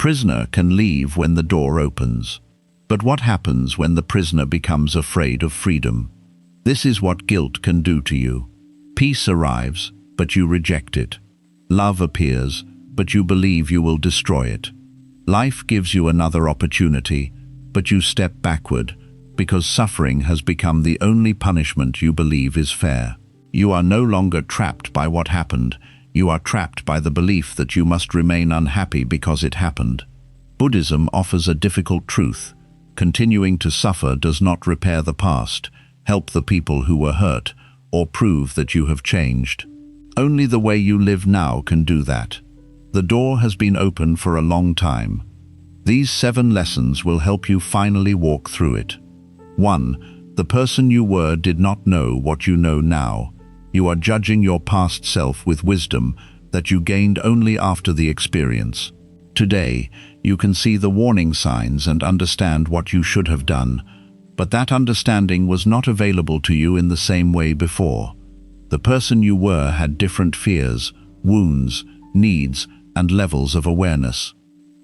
prisoner can leave when the door opens. But what happens when the prisoner becomes afraid of freedom? This is what guilt can do to you. Peace arrives, but you reject it. Love appears, but you believe you will destroy it. Life gives you another opportunity, but you step backward, because suffering has become the only punishment you believe is fair. You are no longer trapped by what happened. You are trapped by the belief that you must remain unhappy because it happened. Buddhism offers a difficult truth. Continuing to suffer does not repair the past, help the people who were hurt, or prove that you have changed. Only the way you live now can do that. The door has been open for a long time. These 7 lessons will help you finally walk through it. 1. The person you were did not know what you know now. You are judging your past self with wisdom that you gained only after the experience. Today, you can see the warning signs and understand what you should have done, but that understanding was not available to you in the same way before. The person you were had different fears, wounds, needs, and levels of awareness.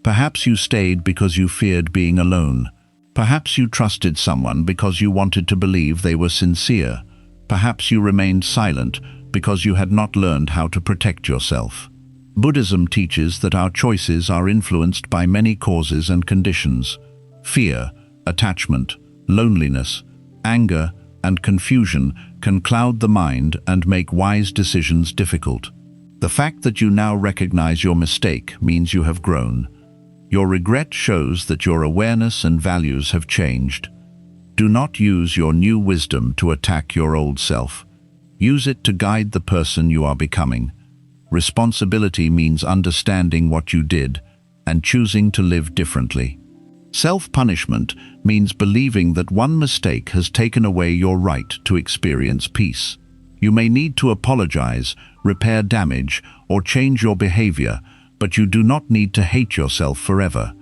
Perhaps you stayed because you feared being alone. Perhaps you trusted someone because you wanted to believe they were sincere. Perhaps you remained silent because you had not learned how to protect yourself. Buddhism teaches that our choices are influenced by many causes and conditions. Fear, attachment, loneliness, anger, and confusion can cloud the mind and make wise decisions difficult. The fact that you now recognize your mistake means you have grown. Your regret shows that your awareness and values have changed. Do not use your new wisdom to attack your old self. Use it to guide the person you are becoming. Responsibility means understanding what you did and choosing to live differently. Self-punishment means believing that one mistake has taken away your right to experience peace. You may need to apologize, repair damage, or change your behavior, but you do not need to hate yourself forever.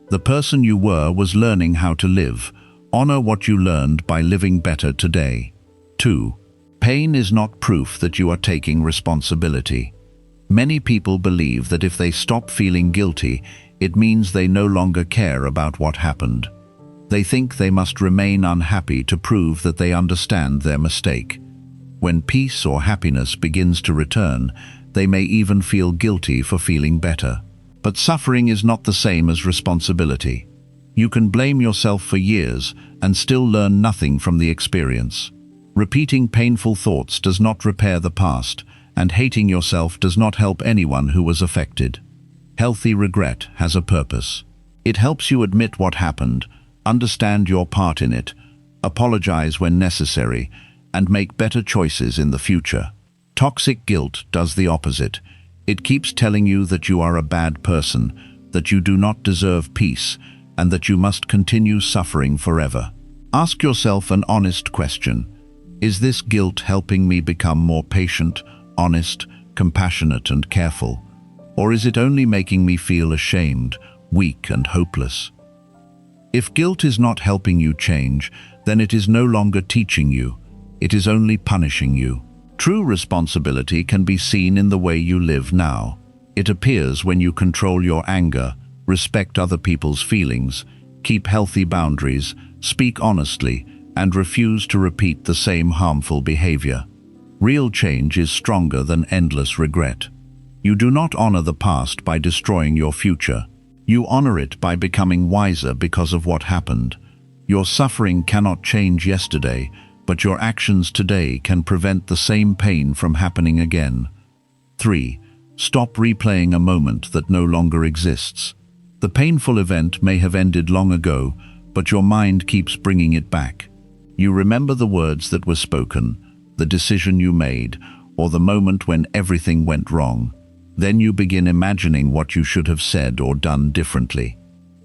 The person you were was learning how to live. Honor what you learned by living better today. 2. Pain is not proof that you are taking responsibility. Many people believe that if they stop feeling guilty, it means they no longer care about what happened. They think they must remain unhappy to prove that they understand their mistake. When peace or happiness begins to return, they may even feel guilty for feeling better. But suffering is not the same as responsibility. You can blame yourself for years and still learn nothing from the experience. Repeating painful thoughts does not repair the past, and hating yourself does not help anyone who was affected. Healthy regret has a purpose. It helps you admit what happened, understand your part in it, apologize when necessary, and make better choices in the future. Toxic guilt does the opposite. It keeps telling you that you are a bad person, that you do not deserve peace, and that you must continue suffering forever. Ask yourself an honest question. Is this guilt helping me become more patient, honest, compassionate, and careful? Or is it only making me feel ashamed, weak, and hopeless? If guilt is not helping you change, then it is no longer teaching you. It is only punishing you. True responsibility can be seen in the way you live now. It appears when you control your anger, respect other people's feelings, keep healthy boundaries, speak honestly, and refuse to repeat the same harmful behavior. Real change is stronger than endless regret. You do not honor the past by destroying your future. You honor it by becoming wiser because of what happened. Your suffering cannot change yesterday, but your actions today can prevent the same pain from happening again. 3. Stop replaying a moment that no longer exists. The painful event may have ended long ago, but your mind keeps bringing it back. You remember the words that were spoken, the decision you made, or the moment when everything went wrong. Then you begin imagining what you should have said or done differently.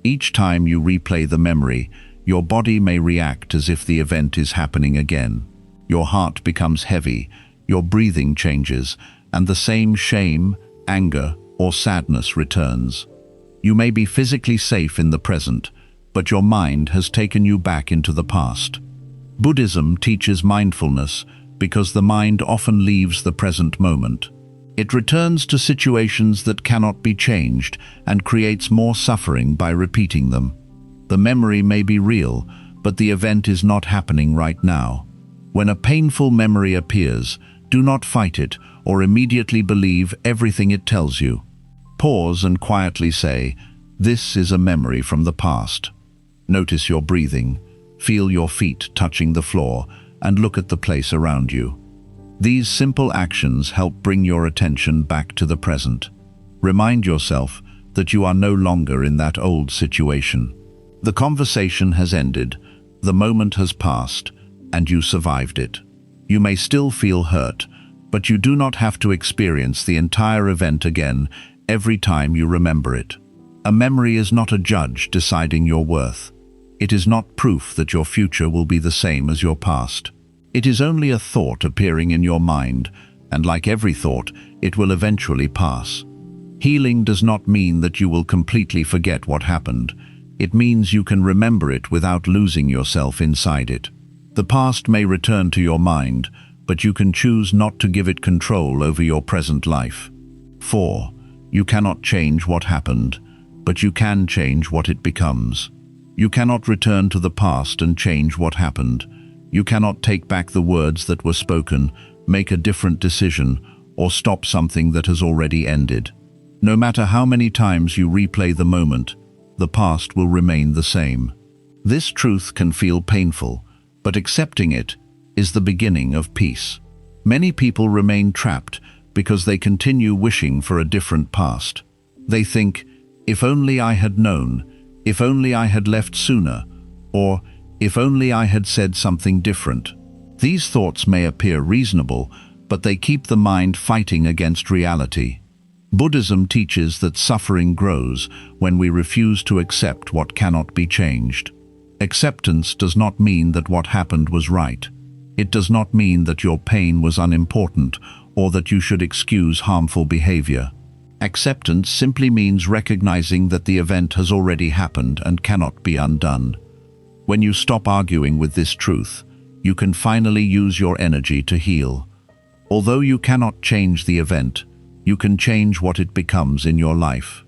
Each time you replay the memory, your body may react as if the event is happening again. Your heart becomes heavy, your breathing changes, and the same shame, anger, or sadness returns. You may be physically safe in the present, but your mind has taken you back into the past. Buddhism teaches mindfulness because the mind often leaves the present moment. It returns to situations that cannot be changed and creates more suffering by repeating them. The memory may be real, but the event is not happening right now. When a painful memory appears, do not fight it or immediately believe everything it tells you. Pause and quietly say, "This is a memory from the past." Notice your breathing, feel your feet touching the floor, and look at the place around you. These simple actions help bring your attention back to the present. Remind yourself that you are no longer in that old situation. The conversation has ended, the moment has passed, and you survived it. You may still feel hurt, but you do not have to experience the entire event again every time you remember it. A memory is not a judge deciding your worth. It is not proof that your future will be the same as your past. It is only a thought appearing in your mind, and like every thought, it will eventually pass. Healing does not mean that you will completely forget what happened. It means you can remember it without losing yourself inside it. The past may return to your mind, but you can choose not to give it control over your present life. 4. You cannot change what happened, but you can change what it becomes. You cannot return to the past and change what happened. You cannot take back the words that were spoken, make a different decision, or stop something that has already ended. No matter how many times you replay the moment, the past will remain the same. This truth can feel painful, but accepting it is the beginning of peace. Many people remain trapped because they continue wishing for a different past. They think, "If only I had known, if only I had left sooner," or "If only I had said something different." These thoughts may appear reasonable, but they keep the mind fighting against reality. Buddhism teaches that suffering grows when we refuse to accept what cannot be changed. Acceptance does not mean that what happened was right. It does not mean that your pain was unimportant or that you should excuse harmful behavior. Acceptance simply means recognizing that the event has already happened and cannot be undone. When you stop arguing with this truth, you can finally use your energy to heal. Although you cannot change the event, you can change what it becomes in your life.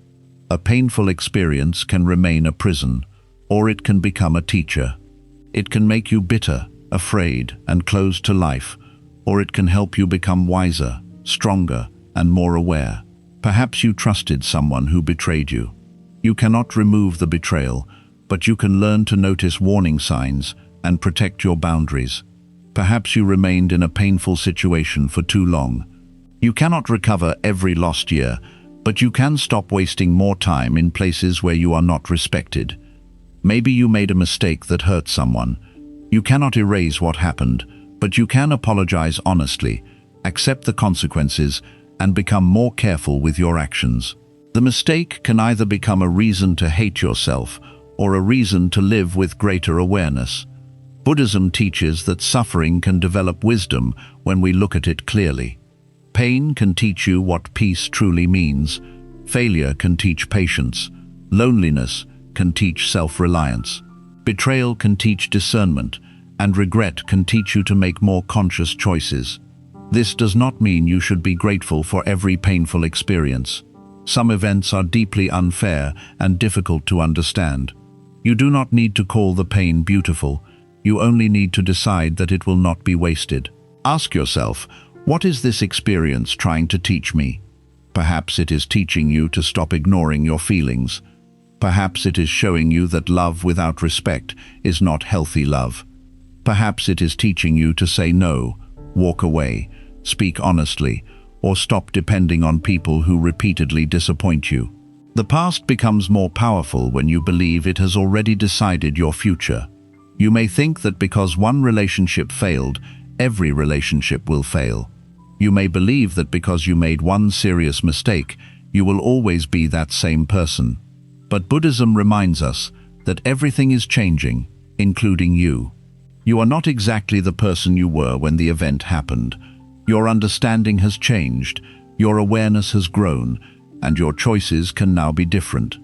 A painful experience can remain a prison, or it can become a teacher. It can make you bitter, afraid, and closed to life, or it can help you become wiser, stronger, and more aware. Perhaps you trusted someone who betrayed you. You cannot remove the betrayal, but you can learn to notice warning signs and protect your boundaries. Perhaps you remained in a painful situation for too long. You cannot recover every lost year, but you can stop wasting more time in places where you are not respected. Maybe you made a mistake that hurt someone. You cannot erase what happened, but you can apologize honestly, accept the consequences, and become more careful with your actions. The mistake can either become a reason to hate yourself or a reason to live with greater awareness. Buddhism teaches that suffering can develop wisdom when we look at it clearly. Pain can teach you what peace truly means. Failure can teach patience. Loneliness can teach self-reliance. Betrayal can teach discernment, and regret can teach you to make more conscious choices. This does not mean you should be grateful for every painful experience. Some events are deeply unfair and difficult to understand. You do not need to call the pain beautiful. You only need to decide that it will not be wasted. Ask yourself, what is this experience trying to teach me? Perhaps it is teaching you to stop ignoring your feelings. Perhaps it is showing you that love without respect is not healthy love. Perhaps it is teaching you to say no, walk away, speak honestly, or stop depending on people who repeatedly disappoint you. The past becomes more powerful when you believe it has already decided your future. You may think that because one relationship failed, every relationship will fail. You may believe that because you made one serious mistake, you will always be that same person. But Buddhism reminds us that everything is changing, including you. You are not exactly the person you were when the event happened. Your understanding has changed, your awareness has grown, and your choices can now be different.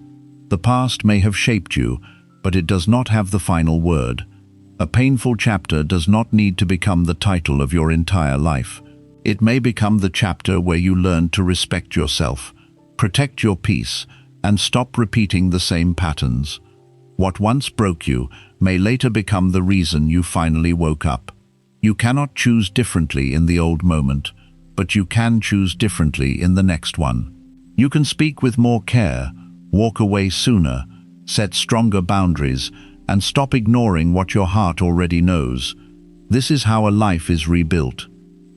The past may have shaped you, but it does not have the final word. A painful chapter does not need to become the title of your entire life. It may become the chapter where you learn to respect yourself, protect your peace, and stop repeating the same patterns. What once broke you may later become the reason you finally woke up. You cannot choose differently in the old moment, but you can choose differently in the next one. You can speak with more care, walk away sooner, set stronger boundaries, and stop ignoring what your heart already knows. This is how a life is rebuilt.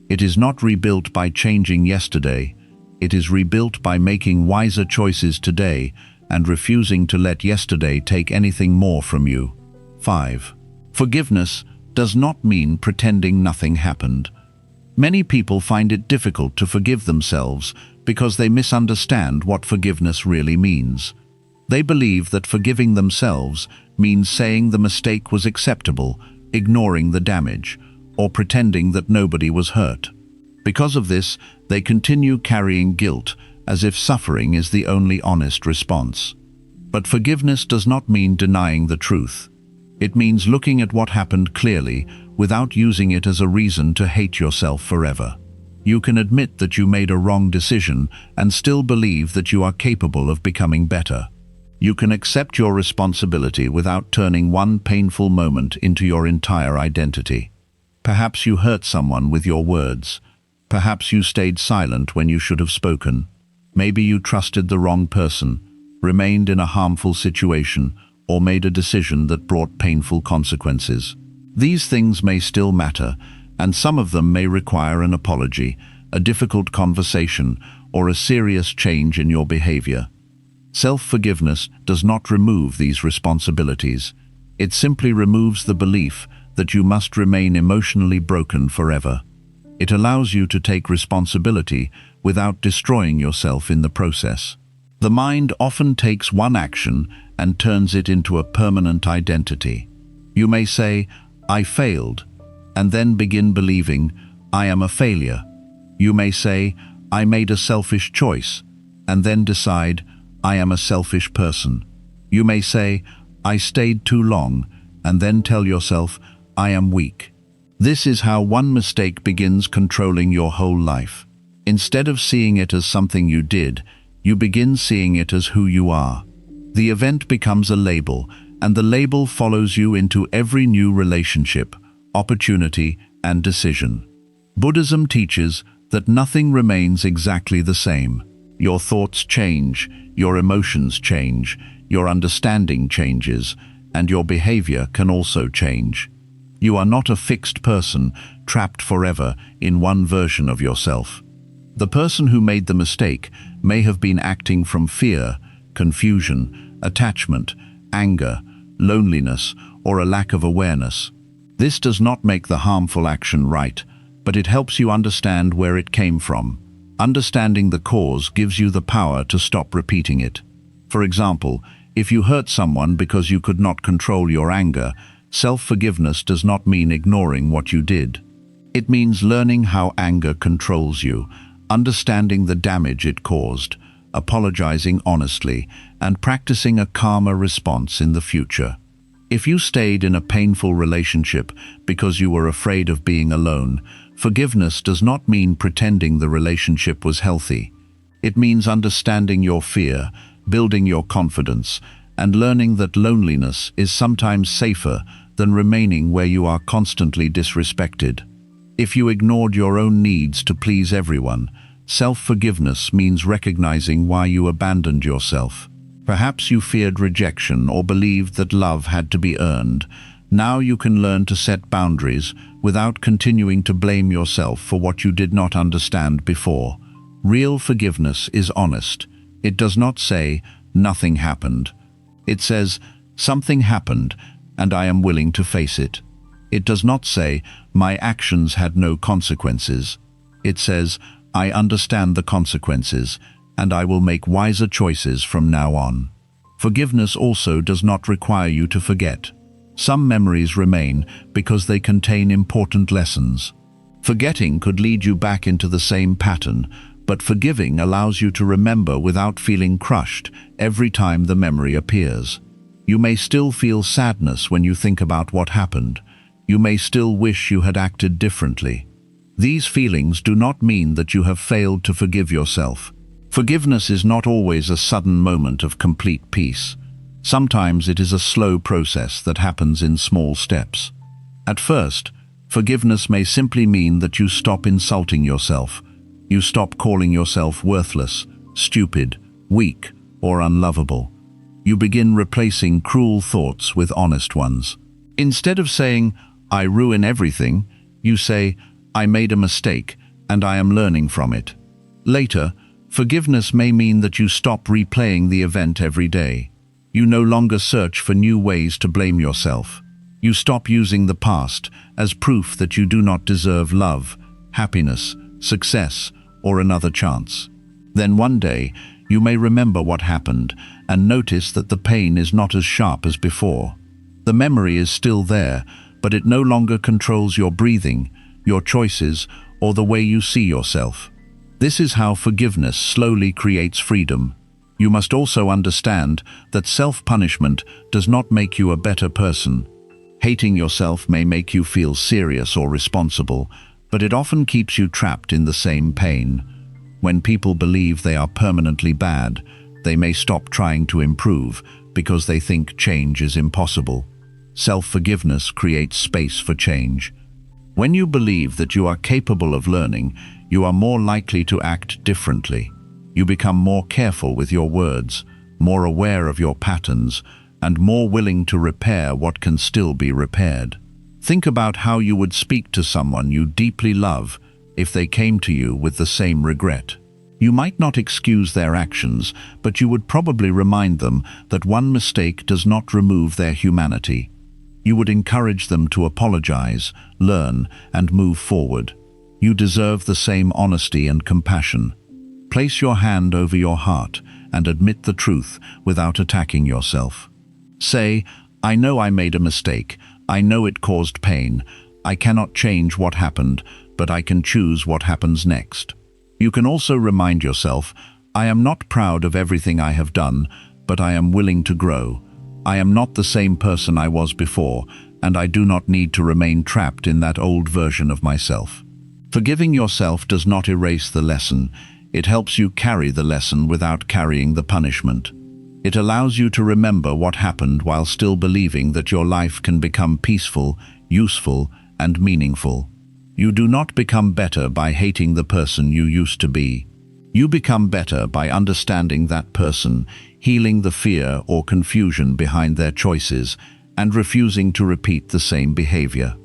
It is not rebuilt by changing yesterday. It is rebuilt by making wiser choices today and refusing to let yesterday take anything more from you. 5. Forgiveness does not mean pretending nothing happened. Many people find it difficult to forgive themselves because they misunderstand what forgiveness really means. They believe that forgiving themselves means saying the mistake was acceptable, ignoring the damage, or pretending that nobody was hurt. Because of this, they continue carrying guilt as if suffering is the only honest response. But forgiveness does not mean denying the truth. It means looking at what happened clearly without using it as a reason to hate yourself forever. You can admit that you made a wrong decision and still believe that you are capable of becoming better. You can accept your responsibility without turning one painful moment into your entire identity. Perhaps you hurt someone with your words. Perhaps you stayed silent when you should have spoken. Maybe you trusted the wrong person, remained in a harmful situation, or made a decision that brought painful consequences. These things may still matter, and some of them may require an apology, a difficult conversation, or a serious change in your behavior. Self-forgiveness does not remove these responsibilities. It simply removes the belief that you must remain emotionally broken forever. It allows you to take responsibility without destroying yourself in the process. The mind often takes one action and turns it into a permanent identity. You may say, "I failed," and then begin believing, "I am a failure." You may say, "I made a selfish choice," and then decide, "I am a selfish person." You may say, "I stayed too long," and then tell yourself, "I am weak." This is how one mistake begins controlling your whole life. Instead of seeing it as something you did, you begin seeing it as who you are. The event becomes a label, and the label follows you into every new relationship, opportunity, and decision. Buddhism teaches that nothing remains exactly the same. Your thoughts change, your emotions change, your understanding changes, and your behavior can also change. You are not a fixed person, trapped forever in one version of yourself. The person who made the mistake may have been acting from fear, confusion, attachment, anger, loneliness, or a lack of awareness. This does not make the harmful action right, but it helps you understand where it came from. Understanding the cause gives you the power to stop repeating it. For example, if you hurt someone because you could not control your anger, self-forgiveness does not mean ignoring what you did. It means learning how anger controls you, understanding the damage it caused, apologizing honestly, and practicing a calmer response in the future. If you stayed in a painful relationship because you were afraid of being alone, forgiveness does not mean pretending the relationship was healthy. It means understanding your fear, building your confidence, and learning that loneliness is sometimes safer than remaining where you are constantly disrespected. If you ignored your own needs to please everyone, self-forgiveness means recognizing why you abandoned yourself. Perhaps you feared rejection or believed that love had to be earned. Now you can learn to set boundaries without continuing to blame yourself for what you did not understand before. Real forgiveness is honest. It does not say, "Nothing happened." It says, "Something happened, and I am willing to face it." It does not say, "My actions had no consequences." It says, "I understand the consequences, and I will make wiser choices from now on." Forgiveness also does not require you to forget. Some memories remain because they contain important lessons. Forgetting could lead you back into the same pattern, but forgiving allows you to remember without feeling crushed every time the memory appears. You may still feel sadness when you think about what happened. You may still wish you had acted differently. These feelings do not mean that you have failed to forgive yourself. Forgiveness is not always a sudden moment of complete peace. Sometimes it is a slow process that happens in small steps. At first, forgiveness may simply mean that you stop insulting yourself. You stop calling yourself worthless, stupid, weak, or unlovable. You begin replacing cruel thoughts with honest ones. Instead of saying, "I ruin everything," you say, "I made a mistake, and I am learning from it." Later, forgiveness may mean that you stop replaying the event every day. You no longer search for new ways to blame yourself. You stop using the past as proof that you do not deserve love, happiness, success, or another chance. Then one day, you may remember what happened and notice that the pain is not as sharp as before. The memory is still there, but it no longer controls your breathing, your choices, or the way you see yourself. This is how forgiveness slowly creates freedom. You must also understand that self-punishment does not make you a better person. Hating yourself may make you feel serious or responsible, but it often keeps you trapped in the same pain. When people believe they are permanently bad, they may stop trying to improve because they think change is impossible. Self-forgiveness creates space for change. When you believe that you are capable of learning, you are more likely to act differently. You become more careful with your words, more aware of your patterns, and more willing to repair what can still be repaired. Think about how you would speak to someone you deeply love if they came to you with the same regret. You might not excuse their actions, but you would probably remind them that one mistake does not remove their humanity. You would encourage them to apologize, learn, and move forward. You deserve the same honesty and compassion. Place your hand over your heart and admit the truth without attacking yourself. Say, "I know I made a mistake. I know it caused pain. I cannot change what happened, but I can choose what happens next." You can also remind yourself, "I am not proud of everything I have done, but I am willing to grow. I am not the same person I was before, and I do not need to remain trapped in that old version of myself." Forgiving yourself does not erase the lesson. It helps you carry the lesson without carrying the punishment. It allows you to remember what happened while still believing that your life can become peaceful, useful, and meaningful. You do not become better by hating the person you used to be. You become better by understanding that person, healing the fear or confusion behind their choices, and refusing to repeat the same behavior.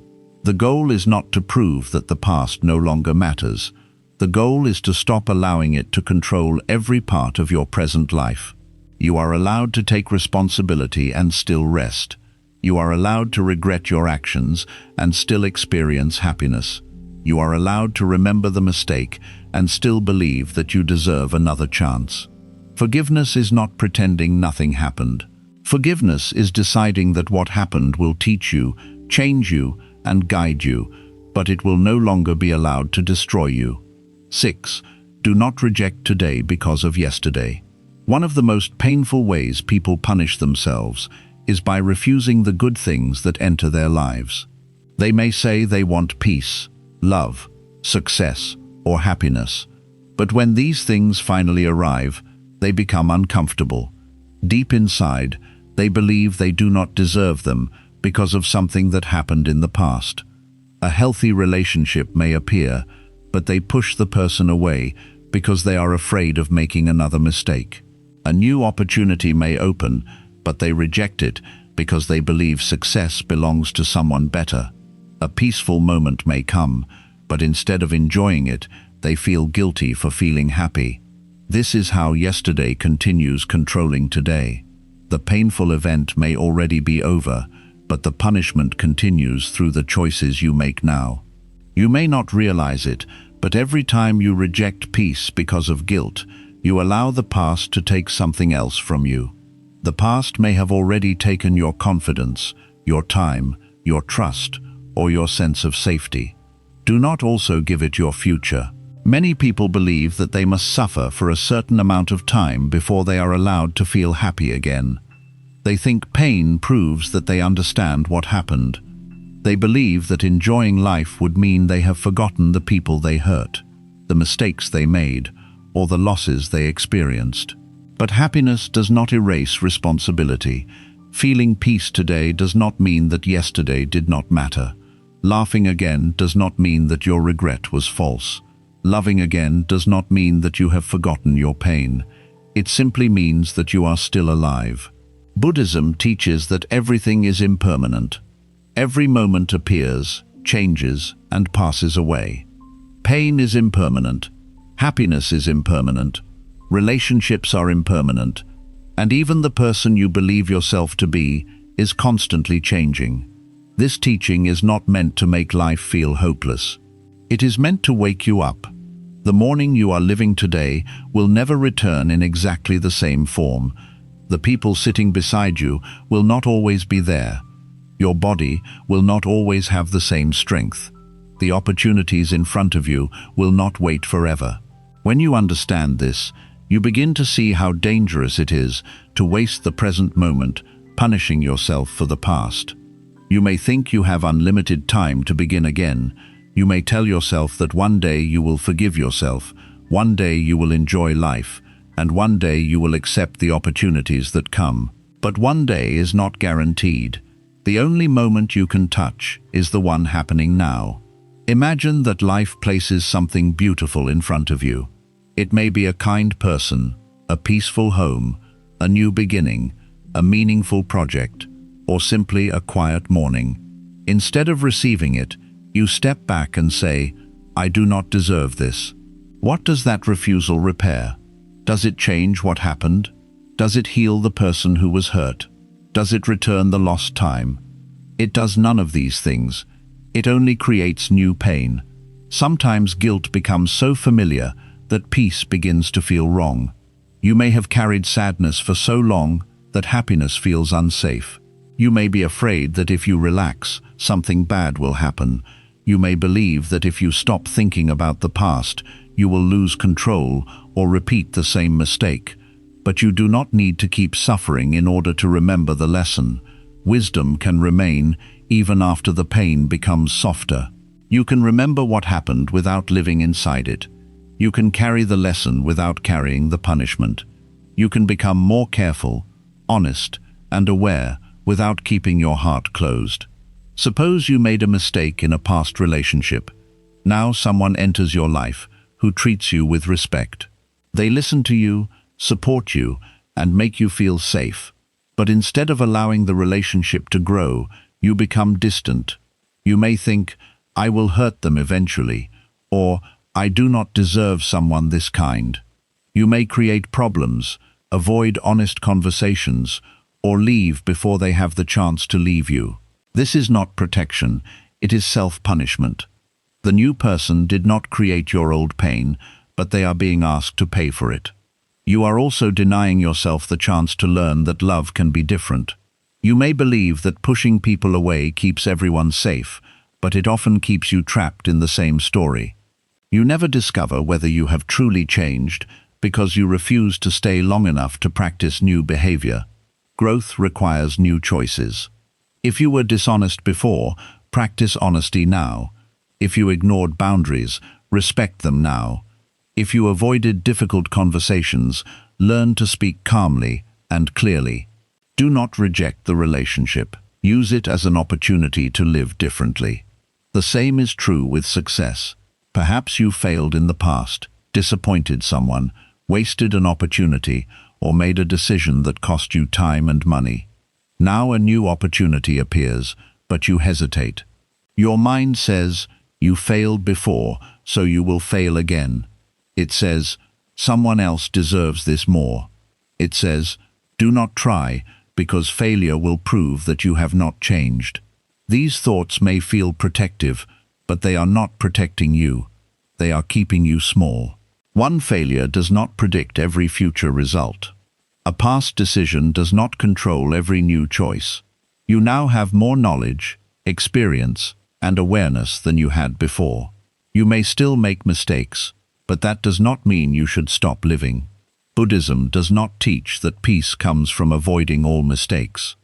The goal is not to prove that the past no longer matters. The goal is to stop allowing it to control every part of your present life. You are allowed to take responsibility and still rest. You are allowed to regret your actions and still experience happiness. You are allowed to remember the mistake and still believe that you deserve another chance. Forgiveness is not pretending nothing happened. Forgiveness is deciding that what happened will teach you, change you, and guide you, but it will no longer be allowed to destroy you. 6. Do not reject today because of yesterday. One of the most painful ways people punish themselves is by refusing the good things that enter their lives. They may say they want peace, love, success, or happiness, but when these things finally arrive, they become uncomfortable. Deep inside, they believe they do not deserve them because of something that happened in the past. A healthy relationship may appear, but they push the person away because they are afraid of making another mistake. A new opportunity may open, but they reject it because they believe success belongs to someone better. A peaceful moment may come, but instead of enjoying it, they feel guilty for feeling happy. This is how yesterday continues controlling today. The painful event may already be over, but the punishment continues through the choices you make now. You may not realize it, but every time you reject peace because of guilt, you allow the past to take something else from you. The past may have already taken your confidence, your time, your trust, or your sense of safety. Do not also give it your future. Many people believe that they must suffer for a certain amount of time before they are allowed to feel happy again. They think pain proves that they understand what happened. They believe that enjoying life would mean they have forgotten the people they hurt, the mistakes they made, or the losses they experienced. But happiness does not erase responsibility. Feeling peace today does not mean that yesterday did not matter. Laughing again does not mean that your regret was false. Loving again does not mean that you have forgotten your pain. It simply means that you are still alive. Buddhism teaches that everything is impermanent. Every moment appears, changes, and passes away. Pain is impermanent. Happiness is impermanent. Relationships are impermanent. And even the person you believe yourself to be is constantly changing. This teaching is not meant to make life feel hopeless. It is meant to wake you up. The morning you are living today will never return in exactly the same form. The people sitting beside you will not always be there. Your body will not always have the same strength. The opportunities in front of you will not wait forever. When you understand this, you begin to see how dangerous it is to waste the present moment, punishing yourself for the past. You may think you have unlimited time to begin again. You may tell yourself that one day you will forgive yourself, one day you will enjoy life, and one day you will accept the opportunities that come. But one day is not guaranteed. The only moment you can touch is the one happening now. Imagine that life places something beautiful in front of you. It may be a kind person, a peaceful home, a new beginning, a meaningful project, or simply a quiet morning. Instead of receiving it, you step back and say, "I do not deserve this." What does that refusal repair? Does it change what happened? Does it heal the person who was hurt? Does it return the lost time? It does none of these things. It only creates new pain. Sometimes guilt becomes so familiar that peace begins to feel wrong. You may have carried sadness for so long that happiness feels unsafe. You may be afraid that if you relax, something bad will happen. You may believe that if you stop thinking about the past, you will lose control or repeat the same mistake. But you do not need to keep suffering in order to remember the lesson. Wisdom can remain even after the pain becomes softer. You can remember what happened without living inside it. You can carry the lesson without carrying the punishment. You can become more careful, honest, and aware without keeping your heart closed. Suppose you made a mistake in a past relationship. Now someone enters your life who treats you with respect. They listen to you, support you, and make you feel safe. But instead of allowing the relationship to grow, you become distant. You may think, "I will hurt them eventually," or "I do not deserve someone this kind." You may create problems, avoid honest conversations, or leave before they have the chance to leave you. This is not protection, it is self-punishment. The new person did not create your old pain, but they are being asked to pay for it. You are also denying yourself the chance to learn that love can be different. You may believe that pushing people away keeps everyone safe, but it often keeps you trapped in the same story. You never discover whether you have truly changed because you refuse to stay long enough to practice new behavior. Growth requires new choices. If you were dishonest before, practice honesty now. If you ignored boundaries, respect them now. If you avoided difficult conversations, learn to speak calmly and clearly. Do not reject the relationship. Use it as an opportunity to live differently. The same is true with success. Perhaps you failed in the past, disappointed someone, wasted an opportunity, or made a decision that cost you time and money. Now a new opportunity appears, but you hesitate. Your mind says, "You failed before, so you will fail again." It says, "Someone else deserves this more." It says, "Do not try, because failure will prove that you have not changed." These thoughts may feel protective, but they are not protecting you. They are keeping you small. One failure does not predict every future result. A past decision does not control every new choice. You now have more knowledge, experience, and awareness than you had before. You may still make mistakes, but that does not mean you should stop living. Buddhism does not teach that peace comes from avoiding all mistakes.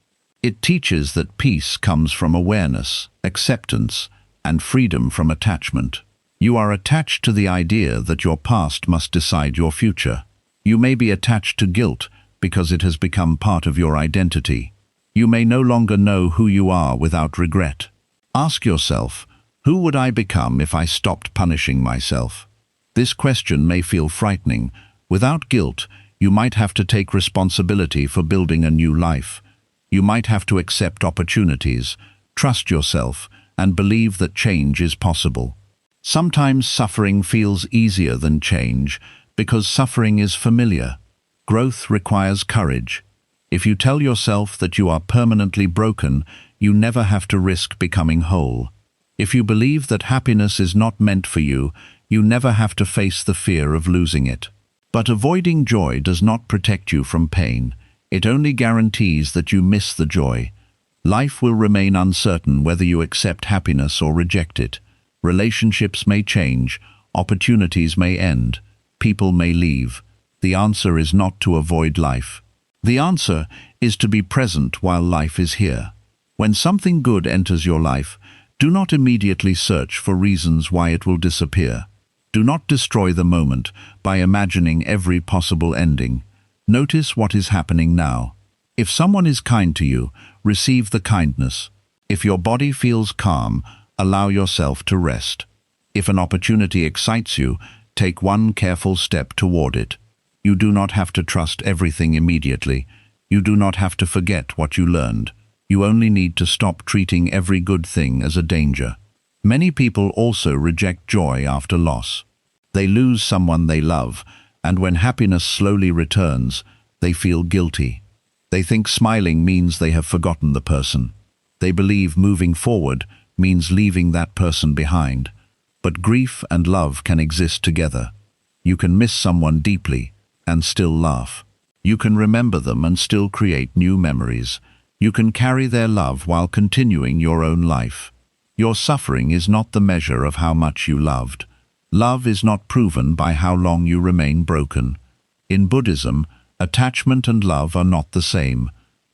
It teaches that peace comes from awareness, acceptance, and freedom from attachment. You are attached to the idea that your past must decide your future. You may be attached to guilt because it has become part of your identity. You may no longer know who you are without regret. Ask yourself, who would I become if I stopped punishing myself? This question may feel frightening. Without guilt, you might have to take responsibility for building a new life. You might have to accept opportunities, trust yourself, and believe that change is possible. Sometimes suffering feels easier than change because suffering is familiar. Growth requires courage. If you tell yourself that you are permanently broken, you never have to risk becoming whole. If you believe that happiness is not meant for you, you never have to face the fear of losing it. But avoiding joy does not protect you from pain. It only guarantees that you miss the joy. Life will remain uncertain whether you accept happiness or reject it. Relationships may change, opportunities may end, people may leave. The answer is not to avoid life. The answer is to be present while life is here. When something good enters your life, do not immediately search for reasons why it will disappear. Do not destroy the moment by imagining every possible ending. Notice what is happening now. If someone is kind to you, receive the kindness. If your body feels calm, allow yourself to rest. If an opportunity excites you, take one careful step toward it. You do not have to trust everything immediately. You do not have to forget what you learned. You only need to stop treating every good thing as a danger. Many people also reject joy after loss. They lose someone they love, and when happiness slowly returns, they feel guilty. They think smiling means they have forgotten the person. They believe moving forward means leaving that person behind. But grief and love can exist together. You can miss someone deeply and still laugh. You can remember them and still create new memories. You can carry their love while continuing your own life. Your suffering is not the measure of how much you loved. Love is not proven by how long you remain broken. In Buddhism, attachment and love are not the same.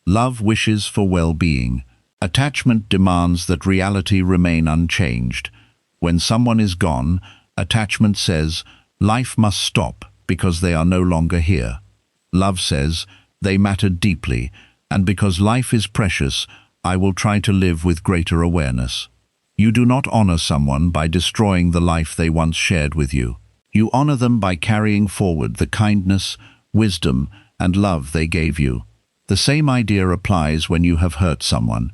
Love wishes for well-being. Attachment demands that reality remain unchanged. When someone is gone, attachment says, life must stop because they are no longer here. Love says, they mattered deeply, and because life is precious, I will try to live with greater awareness. You do not honor someone by destroying the life they once shared with you. You honor them by carrying forward the kindness, wisdom, and love they gave you. The same idea applies when you have hurt someone.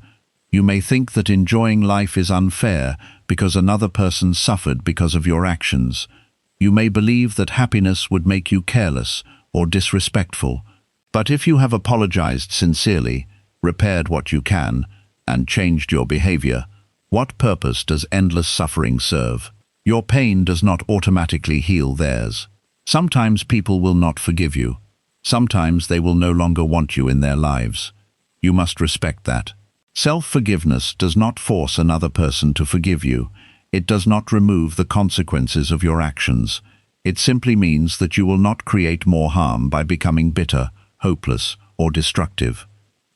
You may think that enjoying life is unfair because another person suffered because of your actions. You may believe that happiness would make you careless or disrespectful. But if you have apologized sincerely, repaired what you can, and changed your behavior, what purpose does endless suffering serve? Your pain does not automatically heal theirs. Sometimes people will not forgive you. Sometimes they will no longer want you in their lives. You must respect that. Self-forgiveness does not force another person to forgive you. It does not remove the consequences of your actions. It simply means that you will not create more harm by becoming bitter, hopeless, or destructive.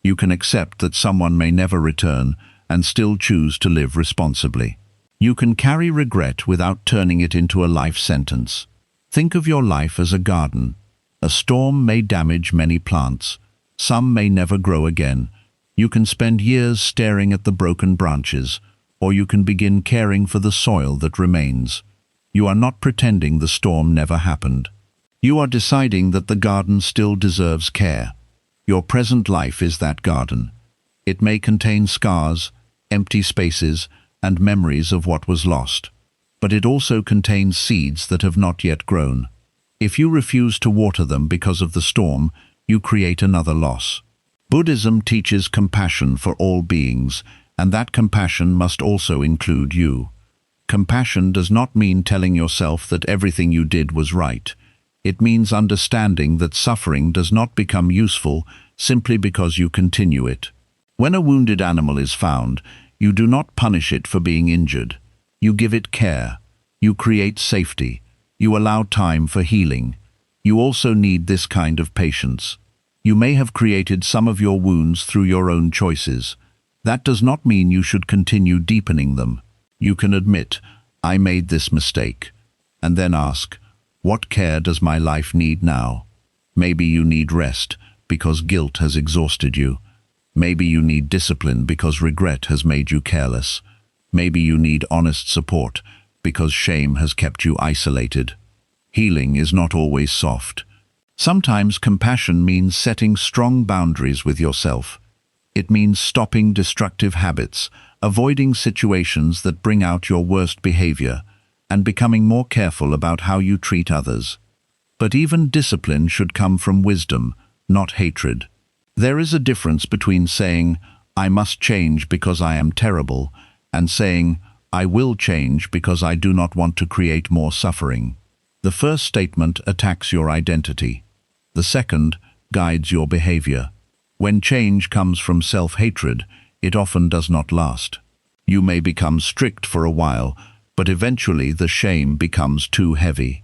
You can accept that someone may never return and still choose to live responsibly. You can carry regret without turning it into a life sentence. Think of your life as a garden. A storm may damage many plants. Some may never grow again. You can spend years staring at the broken branches, or you can begin caring for the soil that remains. You are not pretending the storm never happened. You are deciding that the garden still deserves care. Your present life is that garden. It may contain scars, empty spaces, and memories of what was lost. But it also contains seeds that have not yet grown. If you refuse to water them because of the storm, you create another loss. Buddhism teaches compassion for all beings, and that compassion must also include you. Compassion does not mean telling yourself that everything you did was right. It means understanding that suffering does not become useful simply because you continue it. When a wounded animal is found, you do not punish it for being injured. You give it care. You create safety. You allow time for healing. You also need this kind of patience. You may have created some of your wounds through your own choices. That does not mean you should continue deepening them. You can admit, I made this mistake, and then ask, what care does my life need now? Maybe you need rest because guilt has exhausted you. Maybe you need discipline because regret has made you careless. Maybe you need honest support because shame has kept you isolated. Healing is not always soft. Sometimes compassion means setting strong boundaries with yourself. It means stopping destructive habits, avoiding situations that bring out your worst behavior, and becoming more careful about how you treat others. But even discipline should come from wisdom, not hatred. There is a difference between saying, I must change because I am terrible, and saying, I will change because I do not want to create more suffering. The first statement attacks your identity. The second guides your behavior. When change comes from self-hatred, it often does not last. You may become strict for a while, but eventually the shame becomes too heavy.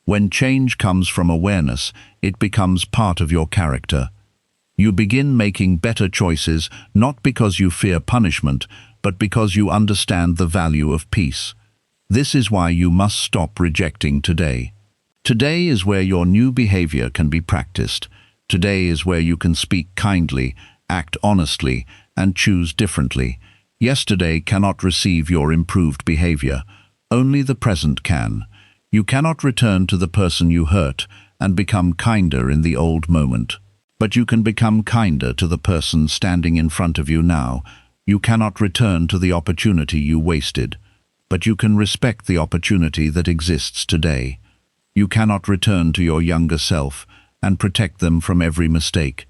When change comes from awareness, it becomes part of your character. You begin making better choices not because you fear punishment, but because you understand the value of peace. This is why you must stop rejecting today. Today is where your new behavior can be practiced. Today is where you can speak kindly, act honestly, and choose differently. Yesterday cannot receive your improved behavior. Only the present can. You cannot return to the person you hurt and become kinder in the old moment. But you can become kinder to the person standing in front of you now. You cannot return to the opportunity you wasted, but you can respect the opportunity that exists today. You cannot return to your younger self and protect them from every mistake,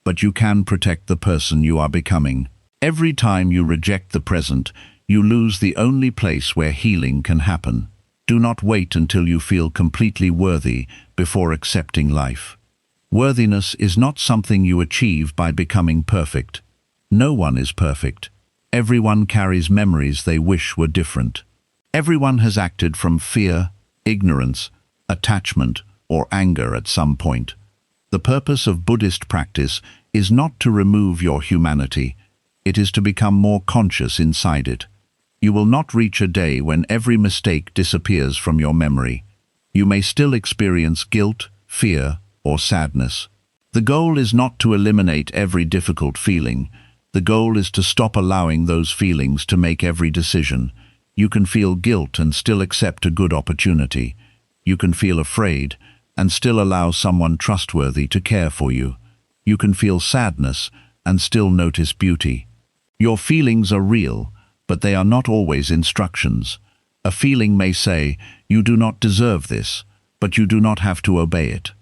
but you can protect the person you are becoming. Every time you reject the present, you lose the only place where healing can happen. Do not wait until you feel completely worthy before accepting life. Worthiness is not something you achieve by becoming perfect. No one is perfect. Everyone carries memories they wish were different. Everyone has acted from fear, ignorance, attachment, or anger at some point. The purpose of Buddhist practice is not to remove your humanity. It is to become more conscious inside it. You will not reach a day when every mistake disappears from your memory. You may still experience guilt, fear, or sadness. The goal is not to eliminate every difficult feeling. The goal is to stop allowing those feelings to make every decision. You can feel guilt and still accept a good opportunity. You can feel afraid and still allow someone trustworthy to care for you. You can feel sadness and still notice beauty. Your feelings are real, but they are not always instructions. A feeling may say, you do not deserve this, but you do not have to obey it.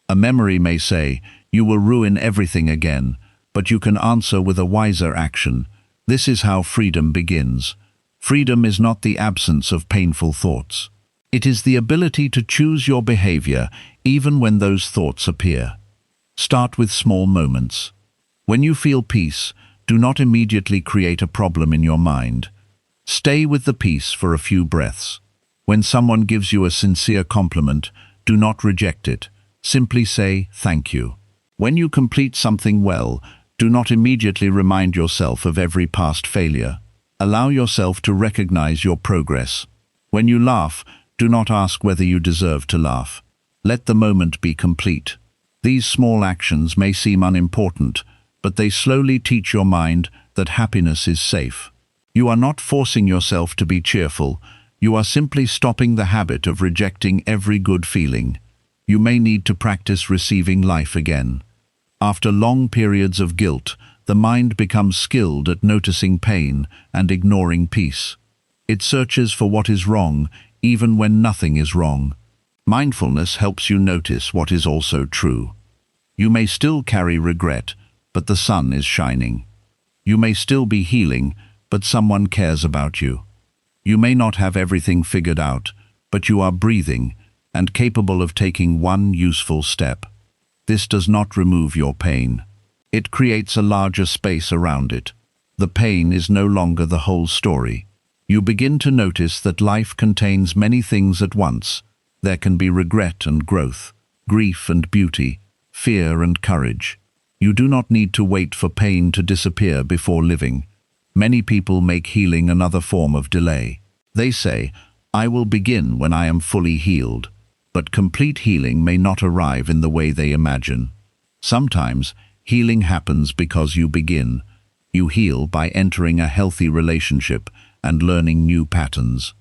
A memory may say, you will ruin everything again, but you can answer with a wiser action. This is how freedom begins. Freedom is not the absence of painful thoughts. It is the ability to choose your behavior even when those thoughts appear. Start with small moments. When you feel peace, do not immediately create a problem in your mind. Stay with the peace for a few breaths. When someone gives you a sincere compliment, do not reject it. Simply say thank you. When you complete something well, do not immediately remind yourself of every past failure. Allow yourself to recognize your progress. When you laugh, do not ask whether you deserve to laugh. Let the moment be complete. These small actions may seem unimportant, but they slowly teach your mind that happiness is safe. You are not forcing yourself to be cheerful. You are simply stopping the habit of rejecting every good feeling. You may need to practice receiving life again. After long periods of guilt, the mind becomes skilled at noticing pain and ignoring peace. It searches for what is wrong, even when nothing is wrong. Mindfulness helps you notice what is also true. You may still carry regret, but the sun is shining. You may still be healing, but someone cares about you. You may not have everything figured out, but you are breathing and capable of taking one useful step. This does not remove your pain. It creates a larger space around it. The pain is no longer the whole story. You begin to notice that life contains many things at once. There can be regret and growth, grief and beauty, fear and courage. You do not need to wait for pain to disappear before living. Many people make healing another form of delay. They say, "I will begin when I am fully healed." But complete healing may not arrive in the way they imagine. Sometimes, healing happens because you begin. You heal by entering a healthy relationship and learning new patterns.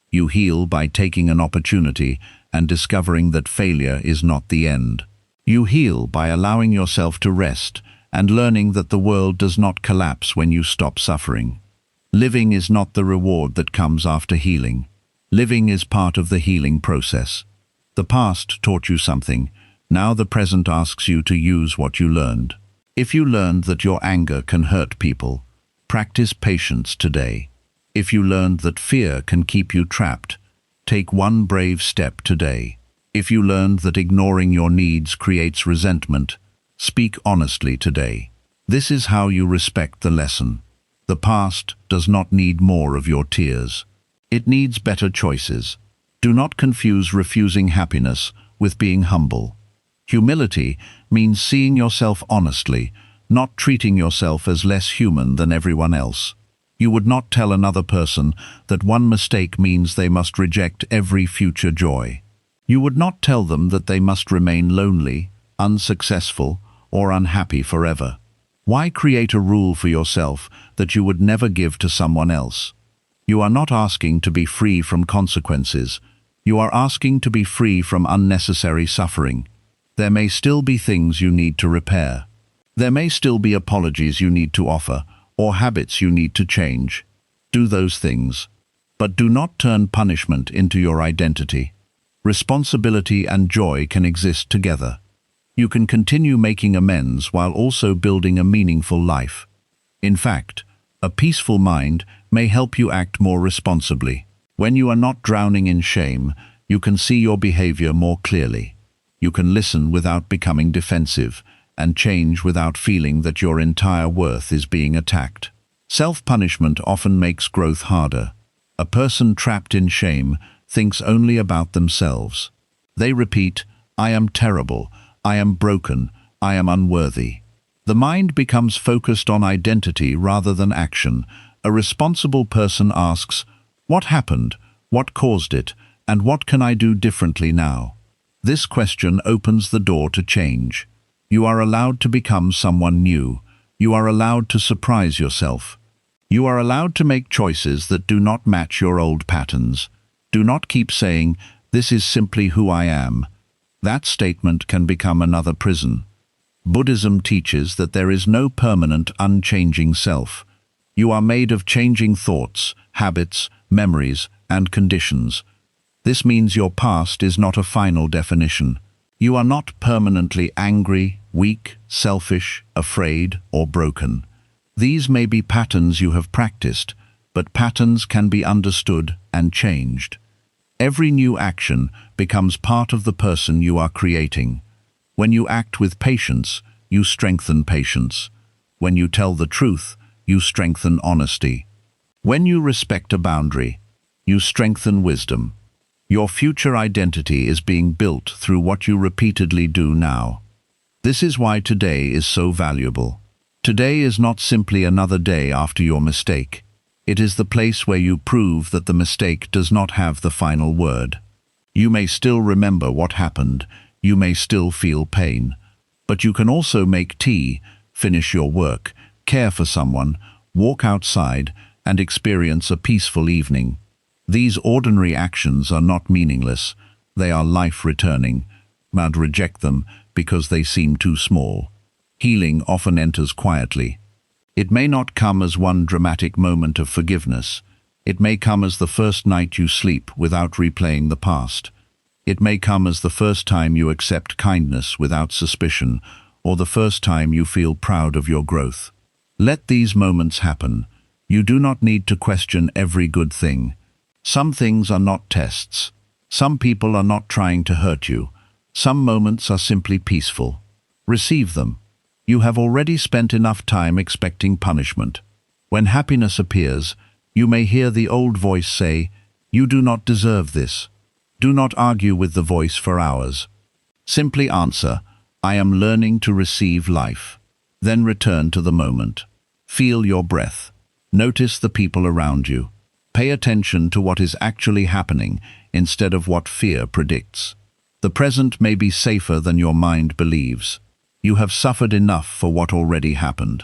You heal by taking an opportunity and discovering that failure is not the end. You heal by allowing yourself to rest and learning that the world does not collapse when you stop suffering. Living is not the reward that comes after healing. Living is part of the healing process. The past taught you something. Now the present asks you to use what you learned. If you learned that your anger can hurt people, practice patience today. If you learned that fear can keep you trapped, take one brave step today. If you learned that ignoring your needs creates resentment, speak honestly today. This is how you respect the lesson. The past does not need more of your tears. It needs better choices. Do not confuse refusing happiness with being humble. Humility means seeing yourself honestly, not treating yourself as less human than everyone else. You would not tell another person that one mistake means they must reject every future joy. You would not tell them that they must remain lonely, unsuccessful, or unhappy forever. Why create a rule for yourself that you would never give to someone else? You are not asking to be free from consequences. You are asking to be free from unnecessary suffering. There may still be things you need to repair. There may still be apologies you need to offer, or habits you need to change. Do those things. But do not turn punishment into your identity. Responsibility and joy can exist together. You can continue making amends while also building a meaningful life. In fact, a peaceful mind may help you act more responsibly. When you are not drowning in shame, you can see your behavior more clearly. You can listen without becoming defensive, and change without feeling that your entire worth is being attacked. Self-punishment often makes growth harder. A person trapped in shame thinks only about themselves. They repeat, "I am terrible, I am broken, I am unworthy." The mind becomes focused on identity rather than action. A responsible person asks, "What happened? What caused it? And what can I do differently now?" This question opens the door to change. You are allowed to become someone new. You are allowed to surprise yourself. You are allowed to make choices that do not match your old patterns. Do not keep saying, "This is simply who I am." That statement can become another prison. Buddhism teaches that there is no permanent, unchanging self. You are made of changing thoughts, habits, memories, and conditions. This means your past is not a final definition. You are not permanently angry, weak, selfish, afraid, or broken. These may be patterns you have practiced, but patterns can be understood and changed. Every new action becomes part of the person you are creating. When you act with patience, you strengthen patience. When you tell the truth, you strengthen honesty. When you respect a boundary, you strengthen wisdom. Your future identity is being built through what you repeatedly do now. This is why today is so valuable. Today is not simply another day after your mistake. It is the place where you prove that the mistake does not have the final word. You may still remember what happened, you may still feel pain, but you can also make tea, finish your work, care for someone, walk outside, and experience a peaceful evening. These ordinary actions are not meaningless, they are life-returning. But reject them because they seem too small. Healing often enters quietly. It may not come as one dramatic moment of forgiveness. It may come as the first night you sleep without replaying the past. It may come as the first time you accept kindness without suspicion, or the first time you feel proud of your growth. Let these moments happen. You do not need to question every good thing. Some things are not tests. Some people are not trying to hurt you. Some moments are simply peaceful. Receive them. You have already spent enough time expecting punishment. When happiness appears, you may hear the old voice say, "You do not deserve this." Do not argue with the voice for hours. Simply answer, I am learning to receive life. Then return to the moment. Feel your breath. Notice the people around you. Pay attention to what is actually happening instead of what fear predicts. The present may be safer than your mind believes. You have suffered enough for what already happened.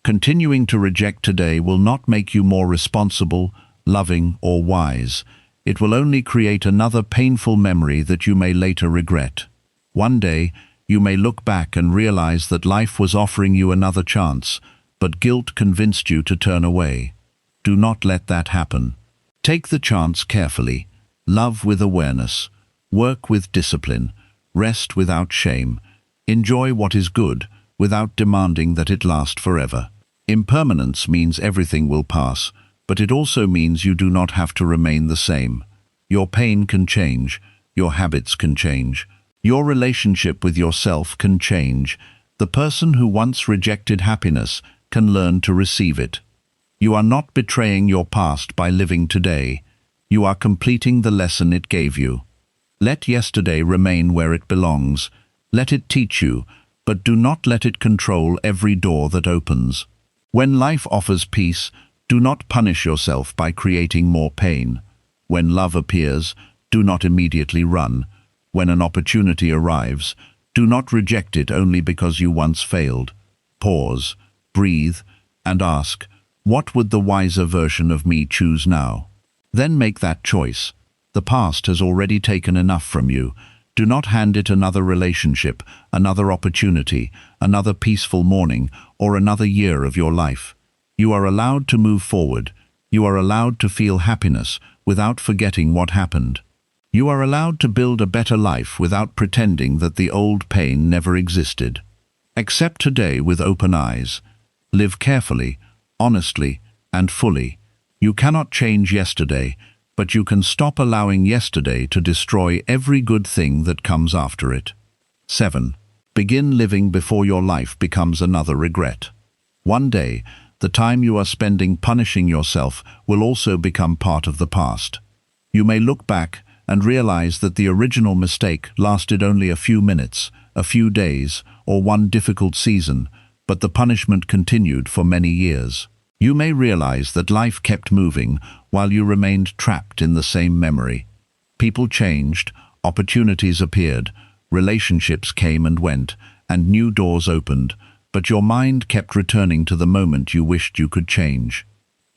Continuing to reject today will not make you more responsible, loving, or wise. It will only create another painful memory that you may later regret. One day, you may look back and realize that life was offering you another chance, but guilt convinced you to turn away. Do not let that happen. Take the chance carefully. Love with awareness. Work with discipline. Rest without shame. Enjoy what is good, without demanding that it last forever. Impermanence means everything will pass, but it also means you do not have to remain the same. Your pain can change. Your habits can change. Your relationship with yourself can change. The person who once rejected happiness can learn to receive it. You are not betraying your past by living today. You are completing the lesson it gave you. Let yesterday remain where it belongs. Let it teach you, but do not let it control every door that opens. When life offers peace, do not punish yourself by creating more pain. When love appears, do not immediately run. When an opportunity arrives, do not reject it only because you once failed. Pause, breathe, and ask, what would the wiser version of me choose now? Then make that choice. The past has already taken enough from you. Do not hand it another relationship, another opportunity, another peaceful morning, or another year of your life. You are allowed to move forward. You are allowed to feel happiness without forgetting what happened. You are allowed to build a better life without pretending that the old pain never existed. Accept today with open eyes. Live carefully, honestly, and fully. You cannot change yesterday, but you can stop allowing yesterday to destroy every good thing that comes after it. 7. Begin living before your life becomes another regret. One day, the time you are spending punishing yourself will also become part of the past. You may look back and realize that the original mistake lasted only a few minutes, a few days, or one difficult season, but the punishment continued for many years. You may realize that life kept moving while you remained trapped in the same memory. People changed, opportunities appeared, relationships came and went, and new doors opened, but your mind kept returning to the moment you wished you could change.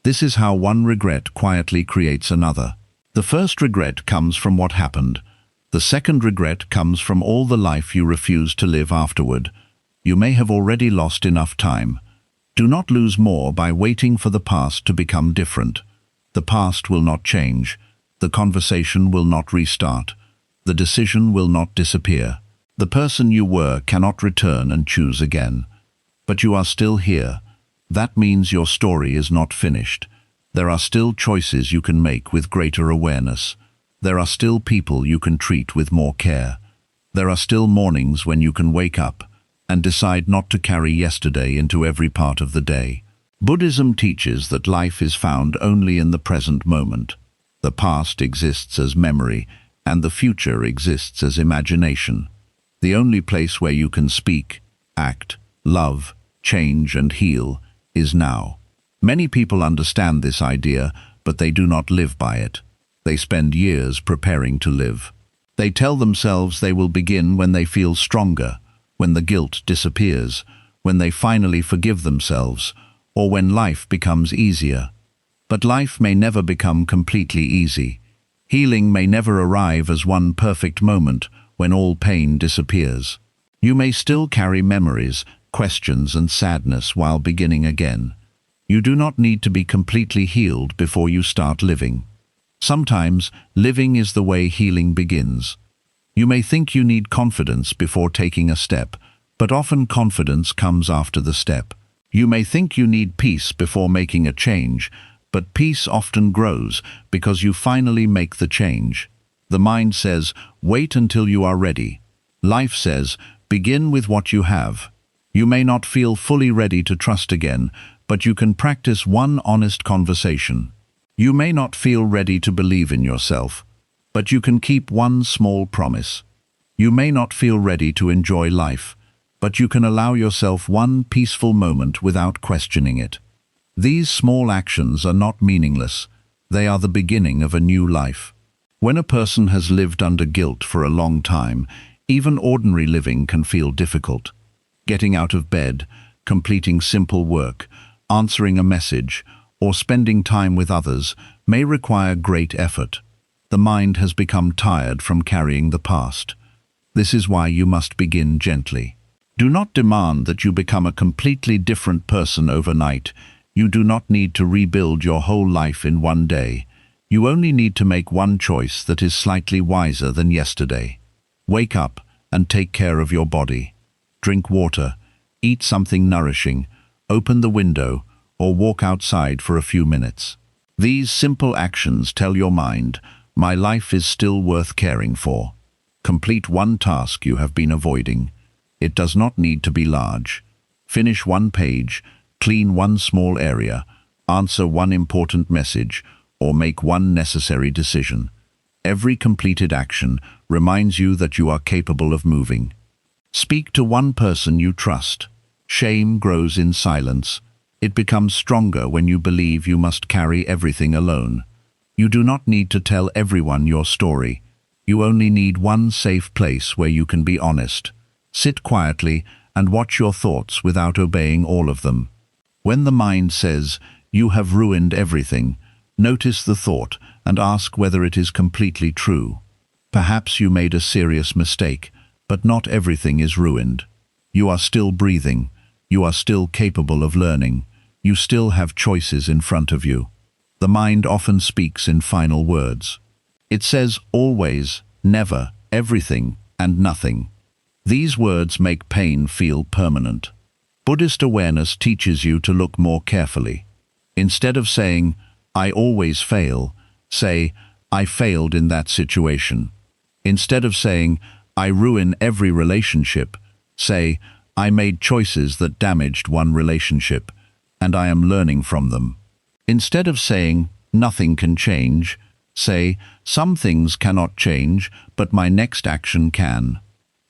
This is how one regret quietly creates another. The first regret comes from what happened. The second regret comes from all the life you refuse to live afterward. You may have already lost enough time. Do not lose more by waiting for the past to become different. The past will not change. The conversation will not restart. The decision will not disappear. The person you were cannot return and choose again. But you are still here. That means your story is not finished. There are still choices you can make with greater awareness. There are still people you can treat with more care. There are still mornings when you can wake up and decide not to carry yesterday into every part of the day. Buddhism teaches that life is found only in the present moment. The past exists as memory, and the future exists as imagination. The only place where you can speak, act, love, change, and heal is now. Many people understand this idea, but they do not live by it. They spend years preparing to live. They tell themselves they will begin when they feel stronger, when the guilt disappears, when they finally forgive themselves, or when life becomes easier. But life may never become completely easy. Healing may never arrive as one perfect moment when all pain disappears. You may still carry memories, questions, and sadness while beginning again. You do not need to be completely healed before you start living. Sometimes, living is the way healing begins. You may think you need confidence before taking a step, but often confidence comes after the step. You may think you need peace before making a change, but peace often grows because you finally make the change. The mind says, wait until you are ready. Life says, begin with what you have. You may not feel fully ready to trust again, but you can practice one honest conversation. You may not feel ready to believe in yourself, but you can keep one small promise. You may not feel ready to enjoy life, but you can allow yourself one peaceful moment without questioning it. These small actions are not meaningless. They are the beginning of a new life. When a person has lived under guilt for a long time, even ordinary living can feel difficult. Getting out of bed, completing simple work, answering a message, or spending time with others may require great effort. The mind has become tired from carrying the past. This is why you must begin gently. Do not demand that you become a completely different person overnight. You do not need to rebuild your whole life in one day. You only need to make one choice that is slightly wiser than yesterday. Wake up and take care of your body. Drink water, eat something nourishing, open the window, or walk outside for a few minutes. These simple actions tell your mind, my life is still worth caring for. Complete one task you have been avoiding. It does not need to be large. Finish one page, clean one small area, answer one important message, or make one necessary decision. Every completed action reminds you that you are capable of moving. Speak to one person you trust. Shame grows in silence. It becomes stronger when you believe you must carry everything alone. You do not need to tell everyone your story. You only need one safe place where you can be honest. Sit quietly and watch your thoughts without obeying all of them. When the mind says, "You have ruined everything," notice the thought and ask whether it is completely true. Perhaps you made a serious mistake, but not everything is ruined. You are still breathing. You are still capable of learning. You still have choices in front of you. The mind often speaks in final words. It says always, never, everything, and nothing. These words make pain feel permanent. Buddhist awareness teaches you to look more carefully. Instead of saying, "I always fail," say, "I failed in that situation." Instead of saying, "I ruin every relationship," say, "I made choices that damaged one relationship, and I am learning from them." Instead of saying, "Nothing can change," say, "Some things cannot change, but my next action can."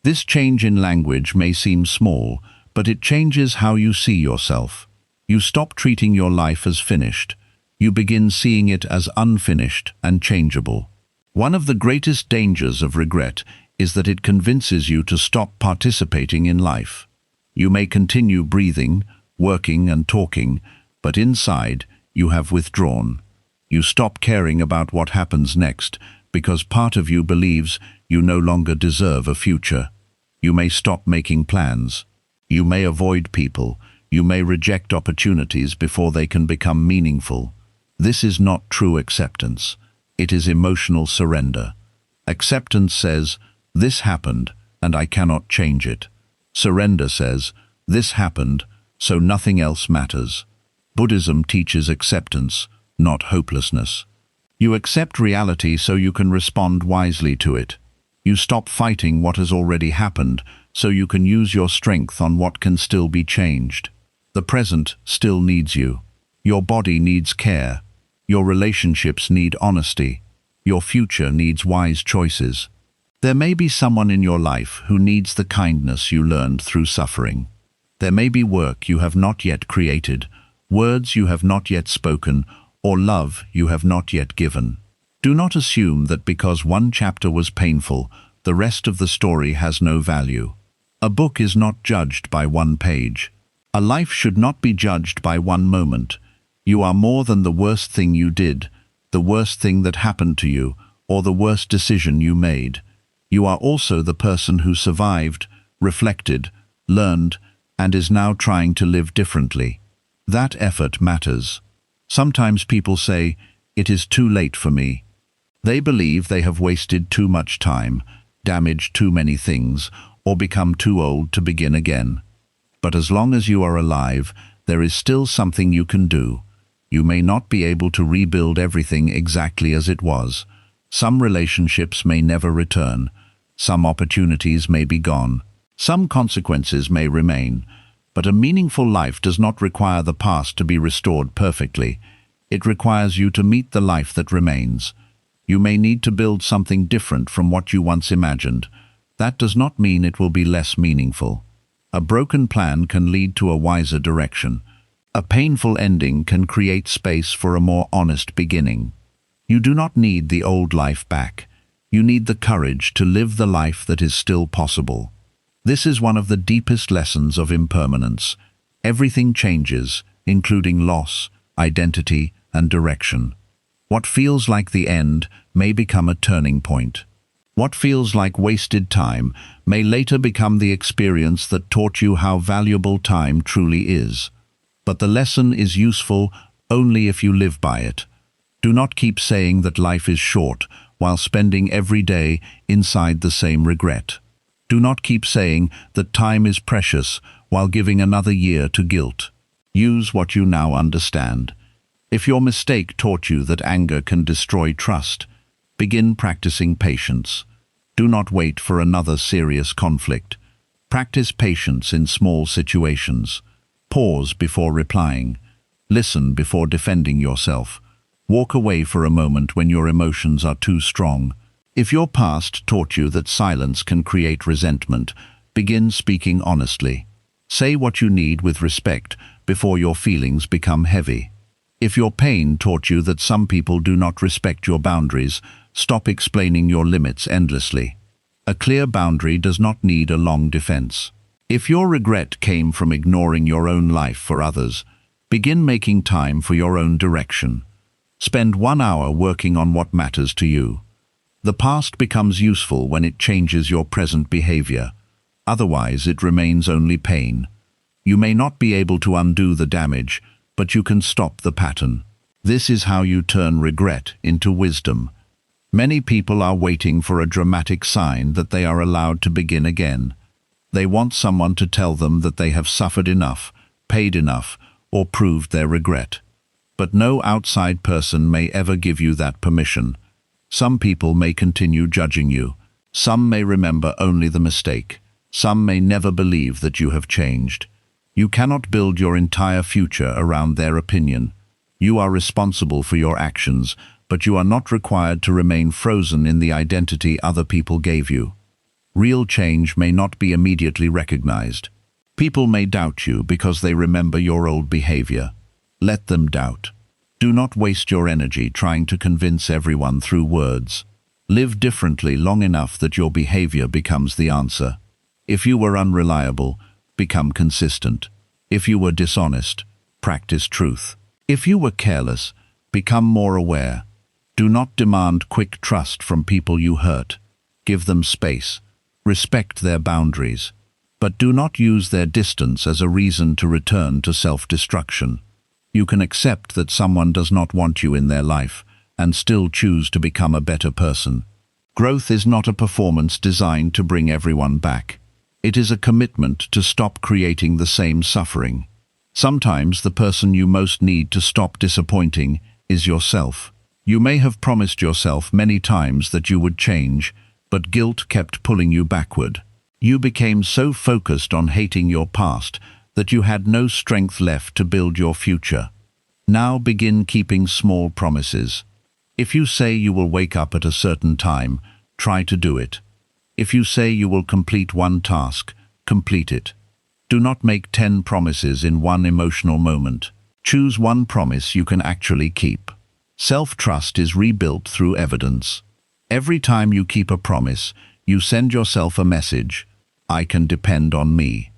This change in language may seem small, but it changes how you see yourself. You stop treating your life as finished. You begin seeing it as unfinished and changeable. One of the greatest dangers of regret is that it convinces you to stop participating in life. You may continue breathing, working and talking, but inside you have withdrawn. You stop caring about what happens next because part of you believes you no longer deserve a future. You may stop making plans. You may avoid people. You may reject opportunities before they can become meaningful. This is not true acceptance. It is emotional surrender. Acceptance says, "This happened, and I cannot change it." Surrender says, "This happened, so nothing else matters." Buddhism teaches acceptance, not hopelessness. You accept reality so you can respond wisely to it. You stop fighting what has already happened so you can use your strength on what can still be changed. The present still needs you. Your body needs care. Your relationships need honesty. Your future needs wise choices. There may be someone in your life who needs the kindness you learned through suffering. There may be work you have not yet created, words you have not yet spoken, or love you have not yet given. Do not assume that because one chapter was painful, the rest of the story has no value. A book is not judged by one page. A life should not be judged by one moment. You are more than the worst thing you did, the worst thing that happened to you, or the worst decision you made. You are also the person who survived, reflected, learned, and is now trying to live differently. That effort matters. Sometimes people say, "It is too late for me." They believe they have wasted too much time, damaged too many things, or become too old to begin again. But as long as you are alive, there is still something you can do. You may not be able to rebuild everything exactly as it was. Some relationships may never return. Some opportunities may be gone. Some consequences may remain. But a meaningful life does not require the past to be restored perfectly. It requires you to meet the life that remains. You may need to build something different from what you once imagined. That does not mean it will be less meaningful. A broken plan can lead to a wiser direction. A painful ending can create space for a more honest beginning. You do not need the old life back. You need the courage to live the life that is still possible. This is one of the deepest lessons of impermanence. Everything changes, including loss, identity, and direction. What feels like the end may become a turning point. What feels like wasted time may later become the experience that taught you how valuable time truly is. But the lesson is useful only if you live by it. Do not keep saying that life is short while spending every day inside the same regret. Do not keep saying that time is precious while giving another year to guilt. Use what you now understand. If your mistake taught you that anger can destroy trust, begin practicing patience. Do not wait for another serious conflict. Practice patience in small situations. Pause before replying. Listen before defending yourself. Walk away for a moment when your emotions are too strong. If your past taught you that silence can create resentment, begin speaking honestly. Say what you need with respect before your feelings become heavy. If your pain taught you that some people do not respect your boundaries, stop explaining your limits endlessly. A clear boundary does not need a long defense. If your regret came from ignoring your own life for others, begin making time for your own direction. Spend 1 hour working on what matters to you. The past becomes useful when it changes your present behavior. Otherwise, it remains only pain. You may not be able to undo the damage, but you can stop the pattern. This is how you turn regret into wisdom. Many people are waiting for a dramatic sign that they are allowed to begin again. They want someone to tell them that they have suffered enough, paid enough, or proved their regret. But no outside person may ever give you that permission. Some people may continue judging you. Some may remember only the mistake. Some may never believe that you have changed. You cannot build your entire future around their opinion. You are responsible for your actions, but you are not required to remain frozen in the identity other people gave you. Real change may not be immediately recognized. People may doubt you because they remember your old behavior. Let them doubt. Do not waste your energy trying to convince everyone through words. Live differently long enough that your behavior becomes the answer. If you were unreliable, become consistent. If you were dishonest, practice truth. If you were careless, become more aware. Do not demand quick trust from people you hurt. Give them space. Respect their boundaries. But do not use their distance as a reason to return to self-destruction. You can accept that someone does not want you in their life and still choose to become a better person. Growth is not a performance designed to bring everyone back. It is a commitment to stop creating the same suffering. Sometimes the person you most need to stop disappointing is yourself. You may have promised yourself many times that you would change, but guilt kept pulling you backward. You became so focused on hating your past that you had no strength left to build your future. Now begin keeping small promises. If you say you will wake up at a certain time, try to do it. If you say you will complete one task, complete it. Do not make 10 promises in one emotional moment. Choose one promise you can actually keep. Self-trust is rebuilt through evidence. Every time you keep a promise, you send yourself a message: I can depend on me.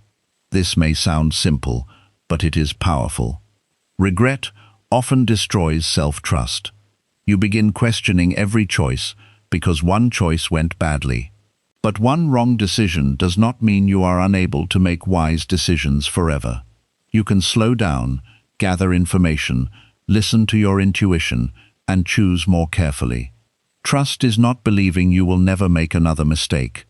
This may sound simple, but it is powerful. Regret often destroys self-trust. You begin questioning every choice because one choice went badly. But one wrong decision does not mean you are unable to make wise decisions forever. You can slow down, gather information, listen to your intuition, and choose more carefully. Trust is not believing you will never make another mistake.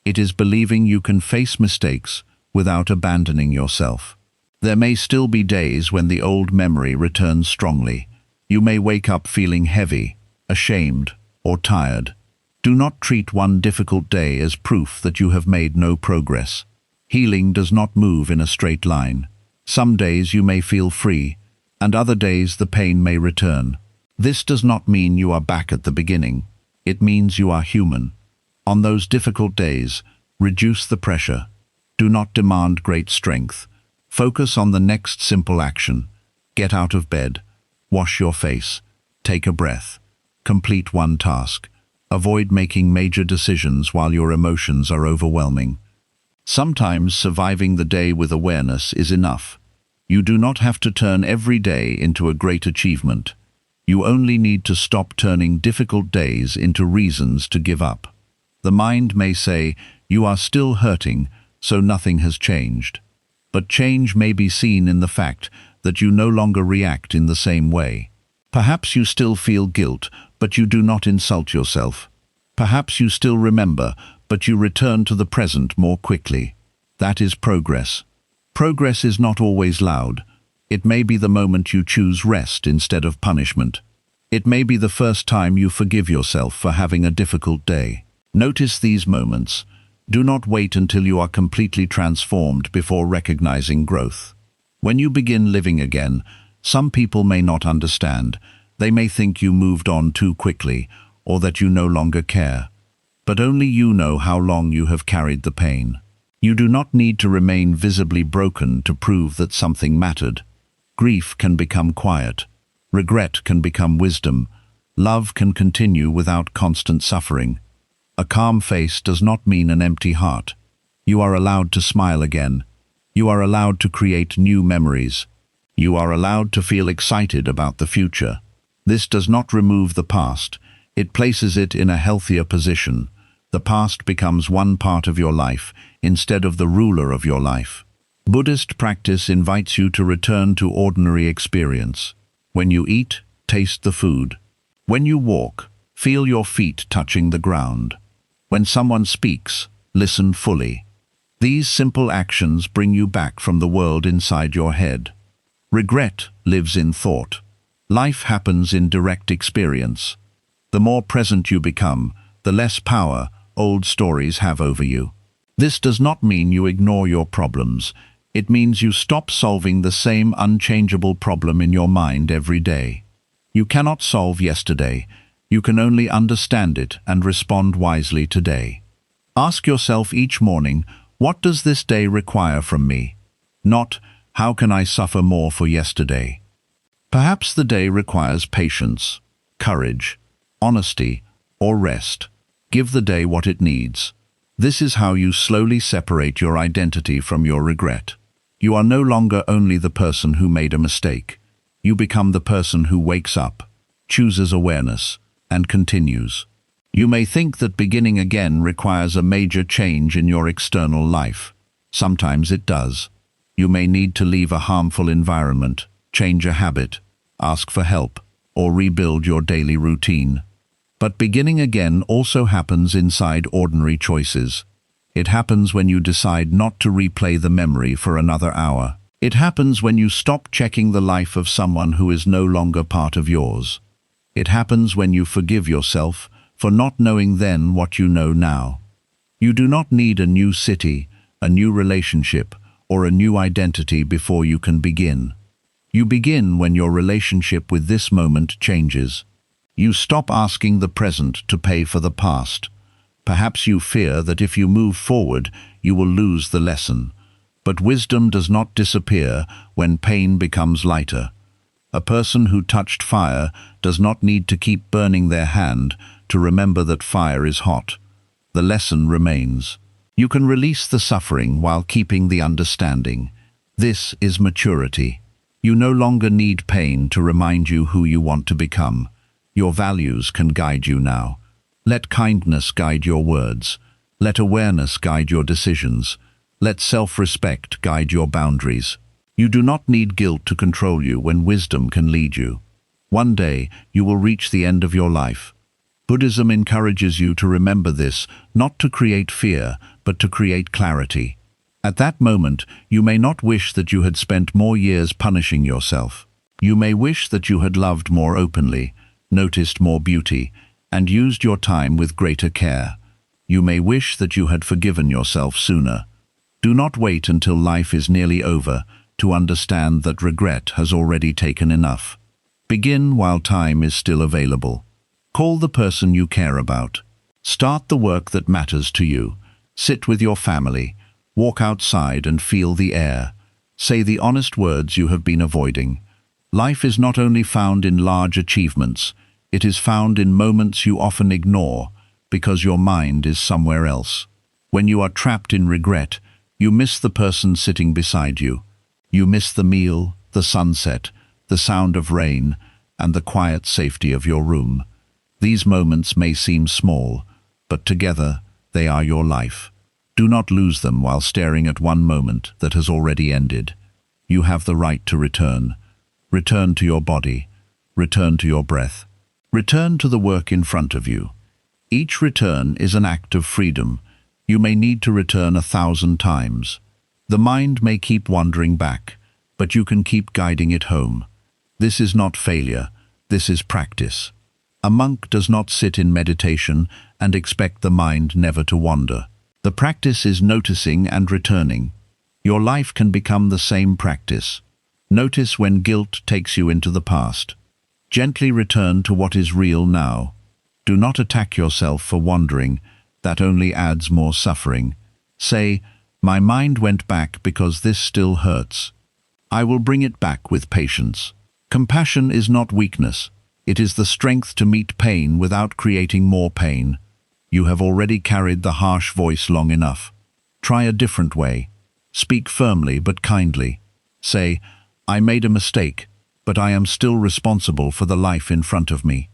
It is believing you can face mistakes without abandoning yourself. There may still be days when the old memory returns strongly. You may wake up feeling heavy, ashamed, or tired. Do not treat one difficult day as proof that you have made no progress. Healing does not move in a straight line. Some days you may feel free, and other days the pain may return. This does not mean you are back at the beginning. It means you are human. On those difficult days, reduce the pressure. Do not demand great strength. Focus on the next simple action. Get out of bed. Wash your face. Take a breath. Complete one task. Avoid making major decisions while your emotions are overwhelming. Sometimes surviving the day with awareness is enough. You do not have to turn every day into a great achievement. You only need to stop turning difficult days into reasons to give up. The mind may say, "You are still hurting, so nothing has changed." But change may be seen in the fact that you no longer react in the same way. Perhaps you still feel guilt, but you do not insult yourself. Perhaps you still remember, but you return to the present more quickly. That is progress. Progress is not always loud. It may be the moment you choose rest instead of punishment. It may be the first time you forgive yourself for having a difficult day. Notice these moments. Do not wait until you are completely transformed before recognizing growth. When you begin living again, some people may not understand. They may think you moved on too quickly, or that you no longer care. But only you know how long you have carried the pain. You do not need to remain visibly broken to prove that something mattered. Grief can become quiet. Regret can become wisdom. Love can continue without constant suffering. A calm face does not mean an empty heart. You are allowed to smile again. You are allowed to create new memories. You are allowed to feel excited about the future. This does not remove the past. It places it in a healthier position. The past becomes one part of your life instead of the ruler of your life. Buddhist practice invites you to return to ordinary experience. When you eat, taste the food. When you walk, feel your feet touching the ground. When someone speaks, listen fully. These simple actions bring you back from the world inside your head. Regret lives in thought. Life happens in direct experience. The more present you become, the less power old stories have over you. This does not mean you ignore your problems. It means you stop solving the same unchangeable problem in your mind every day. You cannot solve yesterday. You can only understand it and respond wisely today. Ask yourself each morning, what does this day require from me? Not, how can I suffer more for yesterday? Perhaps the day requires patience, courage, honesty, or rest. Give the day what it needs. This is how you slowly separate your identity from your regret. You are no longer only the person who made a mistake. You become the person who wakes up, chooses awareness, and continues. You may think that beginning again requires a major change in your external life. Sometimes it does. You may need to leave a harmful environment, change a habit, ask for help, or rebuild your daily routine. But beginning again also happens inside ordinary choices. It happens when you decide not to replay the memory for another hour. It happens when you stop checking the life of someone who is no longer part of yours. It happens when you forgive yourself for not knowing then what you know now. You do not need a new city, a new relationship, or a new identity before you can begin. You begin when your relationship with this moment changes. You stop asking the present to pay for the past. Perhaps you fear that if you move forward, you will lose the lesson. But wisdom does not disappear when pain becomes lighter. A person who touched fire does not need to keep burning their hand to remember that fire is hot. The lesson remains. You can release the suffering while keeping the understanding. This is maturity. You no longer need pain to remind you who you want to become. Your values can guide you now. Let kindness guide your words. Let awareness guide your decisions. Let self-respect guide your boundaries. You do not need guilt to control you when wisdom can lead you. One day, you will reach the end of your life. Buddhism encourages you to remember this, not to create fear, but to create clarity. At that moment, you may not wish that you had spent more years punishing yourself. You may wish that you had loved more openly, noticed more beauty, and used your time with greater care. You may wish that you had forgiven yourself sooner. Do not wait until life is nearly over to understand that regret has already taken enough. Begin while time is still available. Call the person you care about. Start the work that matters to you. Sit with your family. Walk outside and feel the air. Say the honest words you have been avoiding. Life is not only found in large achievements, it is found in moments you often ignore because your mind is somewhere else. When you are trapped in regret, you miss the person sitting beside you. You miss the meal, the sunset, the sound of rain, and the quiet safety of your room. These moments may seem small, but together they are your life. Do not lose them while staring at one moment that has already ended. You have the right to return. Return to your body. Return to your breath. Return to the work in front of you. Each return is an act of freedom. You may need to return 1,000 times. The mind may keep wandering back, but you can keep guiding it home. This is not failure. This is practice. A monk does not sit in meditation and expect the mind never to wander. The practice is noticing and returning. Your life can become the same practice. Notice when guilt takes you into the past. Gently return to what is real now. Do not attack yourself for wandering. That only adds more suffering. Say, "My mind went back because this still hurts. I will bring it back with patience." Compassion is not weakness. It is the strength to meet pain without creating more pain. You have already carried the harsh voice long enough. Try a different way. Speak firmly but kindly. Say, "I made a mistake, but I am still responsible for the life in front of me."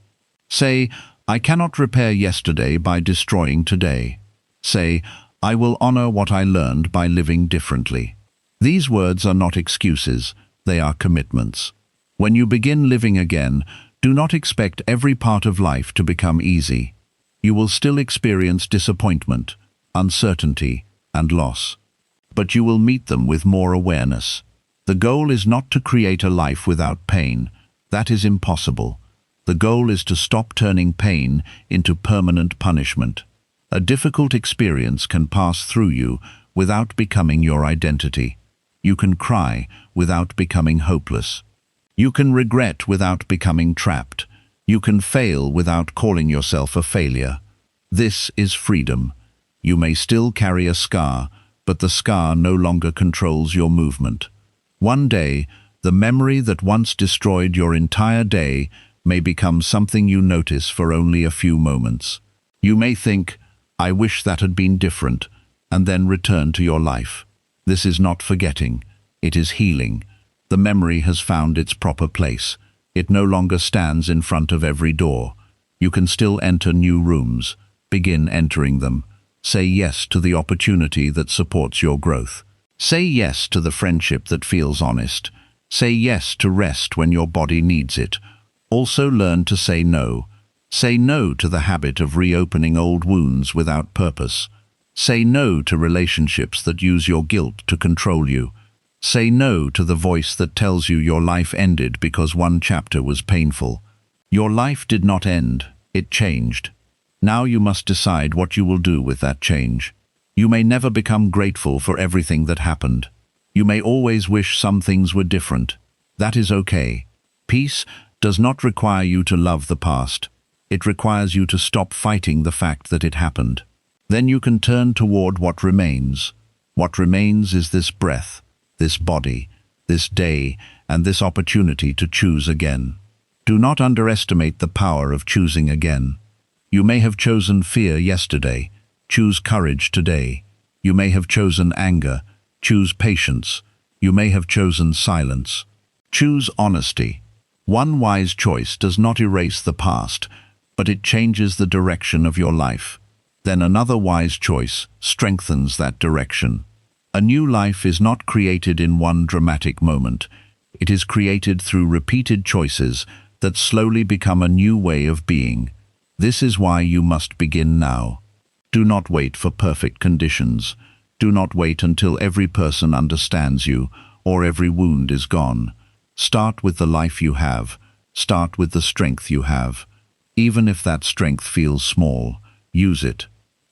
Say, "I cannot repair yesterday by destroying today." Say, "I will honor what I learned by living differently." These words are not excuses, they are commitments. When you begin living again, do not expect every part of life to become easy. You will still experience disappointment, uncertainty, and loss. But you will meet them with more awareness. The goal is not to create a life without pain. That is impossible. The goal is to stop turning pain into permanent punishment. A difficult experience can pass through you without becoming your identity. You can cry without becoming hopeless. You can regret without becoming trapped. You can fail without calling yourself a failure. This is freedom. You may still carry a scar, but the scar no longer controls your movement. One day, the memory that once destroyed your entire day may become something you notice for only a few moments. You may think, "I wish that had been different," and then return to your life. This is not forgetting. It is healing. The memory has found its proper place. It no longer stands in front of every door. You can still enter new rooms. Begin entering them. Say yes to the opportunity that supports your growth. Say yes to the friendship that feels honest. Say yes to rest when your body needs it. Also learn to say no. Say no to the habit of reopening old wounds without purpose. Say no to relationships that use your guilt to control you. Say no to the voice that tells you your life ended because one chapter was painful. Your life did not end, it changed. Now you must decide what you will do with that change. You may never become grateful for everything that happened. You may always wish some things were different. That is okay. Peace does not require you to love the past. It requires you to stop fighting the fact that it happened. Then you can turn toward what remains. What remains is this breath, this body, this day, and this opportunity to choose again. Do not underestimate the power of choosing again. You may have chosen fear yesterday. Choose courage today. You may have chosen anger. Choose patience. You may have chosen silence. Choose honesty. One wise choice does not erase the past, but it changes the direction of your life. Then another wise choice strengthens that direction. A new life is not created in one dramatic moment. It is created through repeated choices that slowly become a new way of being. This is why you must begin now. Do not wait for perfect conditions. Do not wait until every person understands you or every wound is gone. Start with the life you have. Start with the strength you have. Even if that strength feels small, use it.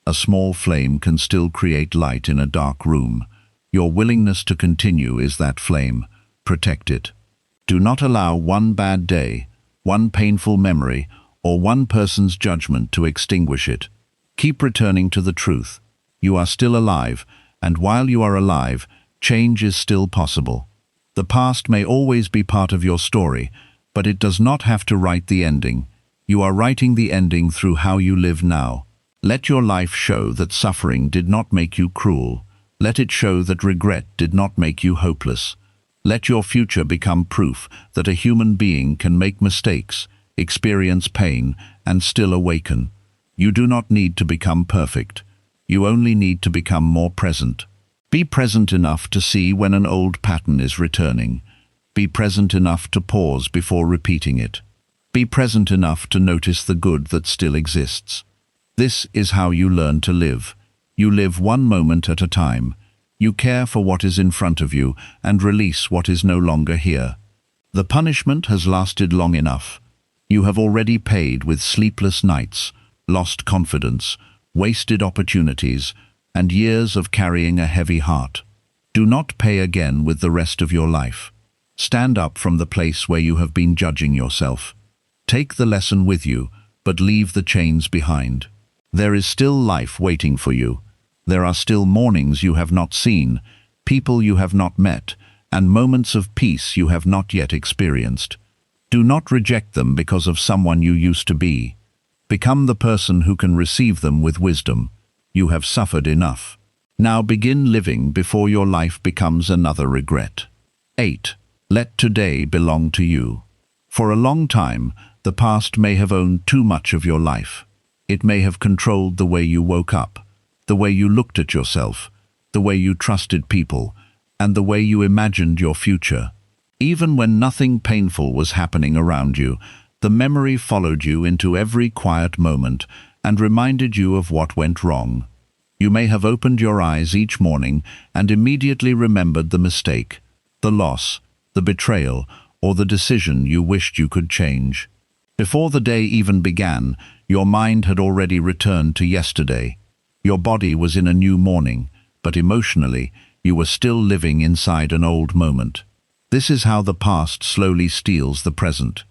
A small flame can still create light in a dark room. Your willingness to continue is that flame. Protect it. Do not allow one bad day, one painful memory, or one person's judgment to extinguish it. Keep returning to the truth. You are still alive, and while you are alive, change is still possible. The past may always be part of your story, but it does not have to write the ending. You are writing the ending through how you live now. Let your life show that suffering did not make you cruel. Let it show that regret did not make you hopeless. Let your future become proof that a human being can make mistakes, experience pain, and still awaken. You do not need to become perfect. You only need to become more present. Be present enough to see when an old pattern is returning. Be present enough to pause before repeating it. Be present enough to notice the good that still exists. This is how you learn to live. You live one moment at a time. You care for what is in front of you and release what is no longer here. The punishment has lasted long enough. You have already paid with sleepless nights, lost confidence, wasted opportunities, and years of carrying a heavy heart. Do not pay again with the rest of your life. Stand up from the place where you have been judging yourself. Take the lesson with you, but leave the chains behind. There is still life waiting for you. There are still mornings you have not seen, people you have not met, and moments of peace you have not yet experienced. Do not reject them because of someone you used to be. Become the person who can receive them with wisdom. You have suffered enough. Now begin living before your life becomes another regret. 8. Let today belong to you. For a long time, the past may have owned too much of your life. It may have controlled the way you woke up, the way you looked at yourself, the way you trusted people, and the way you imagined your future. Even when nothing painful was happening around you, the memory followed you into every quiet moment and reminded you of what went wrong. You may have opened your eyes each morning and immediately remembered the mistake, the loss, the betrayal, or the decision you wished you could change. Before the day even began, your mind had already returned to yesterday. Your body was in a new morning, but emotionally, you were still living inside an old moment. This is how the past slowly steals the present.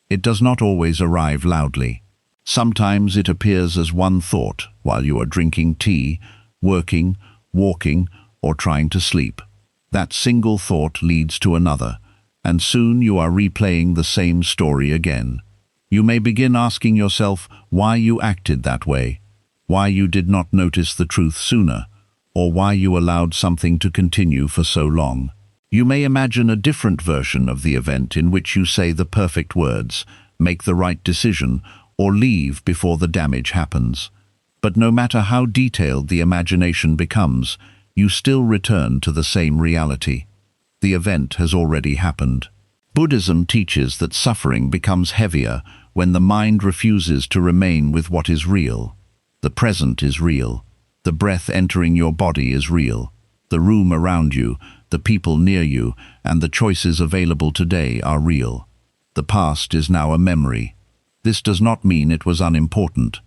It does not always arrive loudly. Sometimes it appears as one thought while you are drinking tea, working, walking, or trying to sleep. That single thought leads to another, and soon you are replaying the same story again. You may begin asking yourself why you acted that way, why you did not notice the truth sooner, or why you allowed something to continue for so long. You may imagine a different version of the event in which you say the perfect words, make the right decision, or leave before the damage happens. But no matter how detailed the imagination becomes, you still return to the same reality. The event has already happened. Buddhism teaches that suffering becomes heavier when the mind refuses to remain with what is real. The present is real. The breath entering your body is real. The room around you, the people near you, and the choices available today are real. The past is now a memory. This does not mean it was unimportant.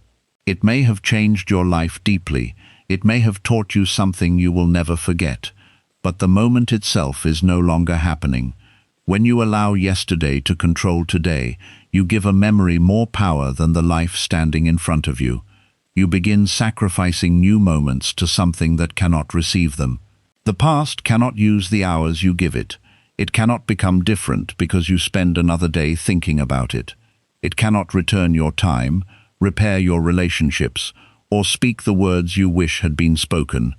It may have changed your life deeply. It may have taught you something you will never forget. But the moment itself is no longer happening. When you allow yesterday to control today, you give a memory more power than the life standing in front of you. You begin sacrificing new moments to something that cannot receive them. The past cannot use the hours you give it. It cannot become different because you spend another day thinking about it. It cannot return your time, repair your relationships, or speak the words you wish had been spoken.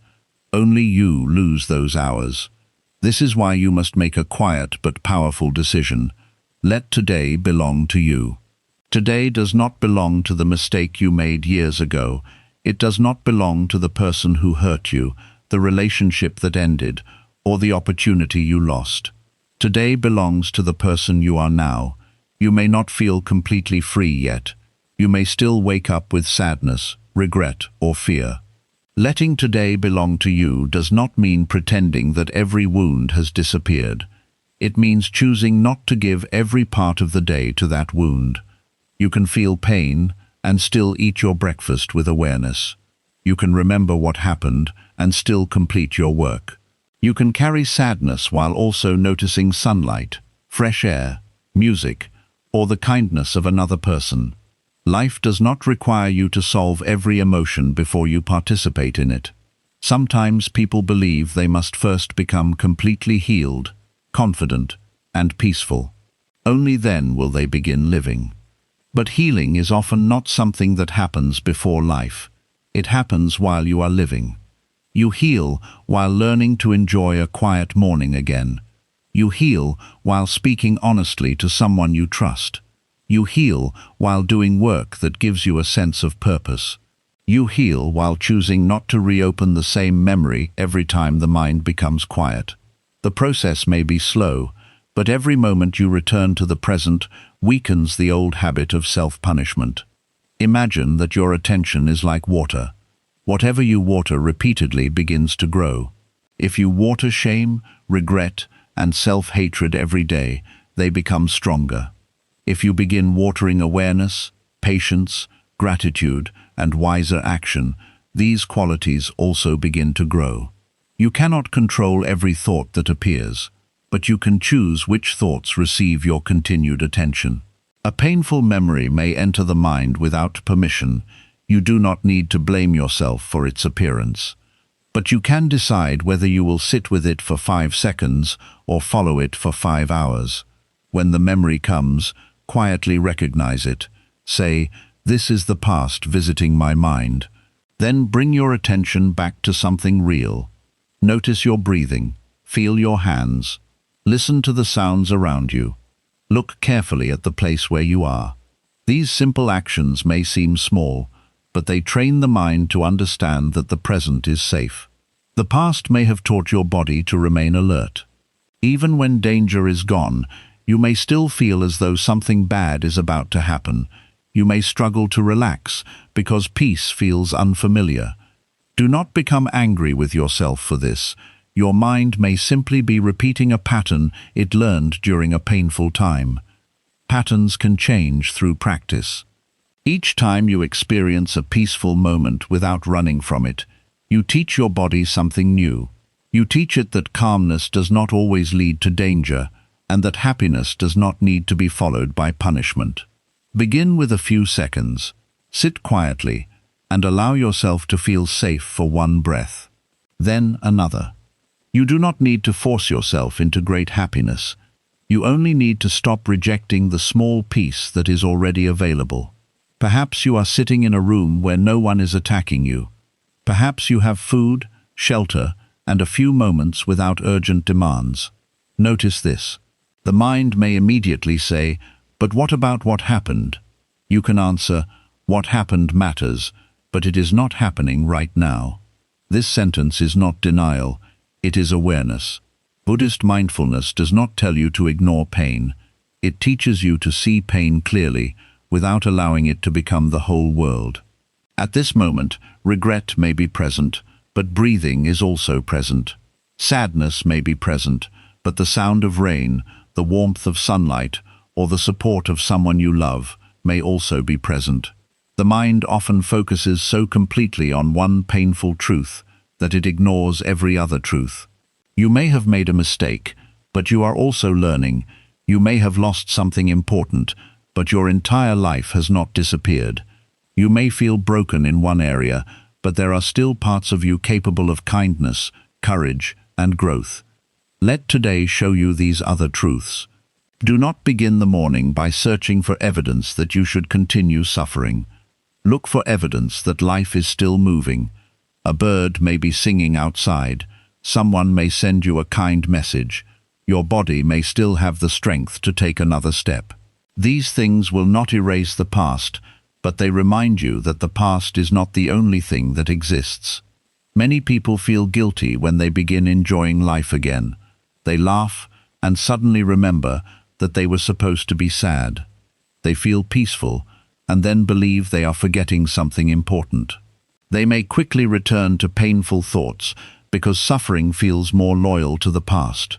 Only you lose those hours. This is why you must make a quiet but powerful decision. Let today belong to you. Today does not belong to the mistake you made years ago. It does not belong to the person who hurt you, the relationship that ended, or the opportunity you lost. Today belongs to the person you are now. You may not feel completely free yet. You may still wake up with sadness, regret, or fear. Letting today belong to you does not mean pretending that every wound has disappeared. It means choosing not to give every part of the day to that wound. You can feel pain and still eat your breakfast with awareness. You can remember what happened and still complete your work. You can carry sadness while also noticing sunlight, fresh air, music, or the kindness of another person. Life does not require you to solve every emotion before you participate in it. Sometimes people believe they must first become completely healed, confident, and peaceful. Only then will they begin living. But healing is often not something that happens before life. It happens while you are living. You heal while learning to enjoy a quiet morning again. You heal while speaking honestly to someone you trust. You heal while doing work that gives you a sense of purpose. You heal while choosing not to reopen the same memory every time the mind becomes quiet. The process may be slow, but every moment you return to the present weakens the old habit of self-punishment. Imagine that your attention is like water. Whatever you water repeatedly begins to grow. If you water shame, regret, and self-hatred every day, they become stronger. If you begin watering awareness, patience, gratitude, and wiser action, these qualities also begin to grow. You cannot control every thought that appears, but you can choose which thoughts receive your continued attention. A painful memory may enter the mind without permission. You do not need to blame yourself for its appearance. But you can decide whether you will sit with it for 5 seconds or follow it for 5 hours. When the memory comes, quietly recognize it. Say, "This is the past visiting my mind." Then bring your attention back to something real. Notice your breathing. Feel your hands. Listen to the sounds around you. Look carefully at the place where you are. These simple actions may seem small, but they train the mind to understand that the present is safe. The past may have taught your body to remain alert. Even when danger is gone, you may still feel as though something bad is about to happen. You may struggle to relax because peace feels unfamiliar. Do not become angry with yourself for this. Your mind may simply be repeating a pattern it learned during a painful time. Patterns can change through practice. Each time you experience a peaceful moment without running from it, you teach your body something new. You teach it that calmness does not always lead to danger, and that happiness does not need to be followed by punishment. Begin with a few seconds. Sit quietly and allow yourself to feel safe for one breath. Then another. You do not need to force yourself into great happiness. You only need to stop rejecting the small peace that is already available. Perhaps you are sitting in a room where no one is attacking you. Perhaps you have food, shelter, and a few moments without urgent demands. Notice this. The mind may immediately say, "But what about what happened?" You can answer, "What happened matters, but it is not happening right now." This sentence is not denial, it is awareness. Buddhist mindfulness does not tell you to ignore pain. It teaches you to see pain clearly, without allowing it to become the whole world. At this moment, regret may be present, but breathing is also present. Sadness may be present, but the sound of rain, the warmth of sunlight, or the support of someone you love may also be present. The mind often focuses so completely on one painful truth that it ignores every other truth. You may have made a mistake, but you are also learning. You may have lost something important, but your entire life has not disappeared. You may feel broken in one area, but there are still parts of you capable of kindness, courage, and growth. Let today show you these other truths. Do not begin the morning by searching for evidence that you should continue suffering. Look for evidence that life is still moving. A bird may be singing outside. Someone may send you a kind message. Your body may still have the strength to take another step. These things will not erase the past, but they remind you that the past is not the only thing that exists. Many people feel guilty when they begin enjoying life again. They laugh and suddenly remember that they were supposed to be sad. They feel peaceful and then believe they are forgetting something important. They may quickly return to painful thoughts because suffering feels more loyal to the past.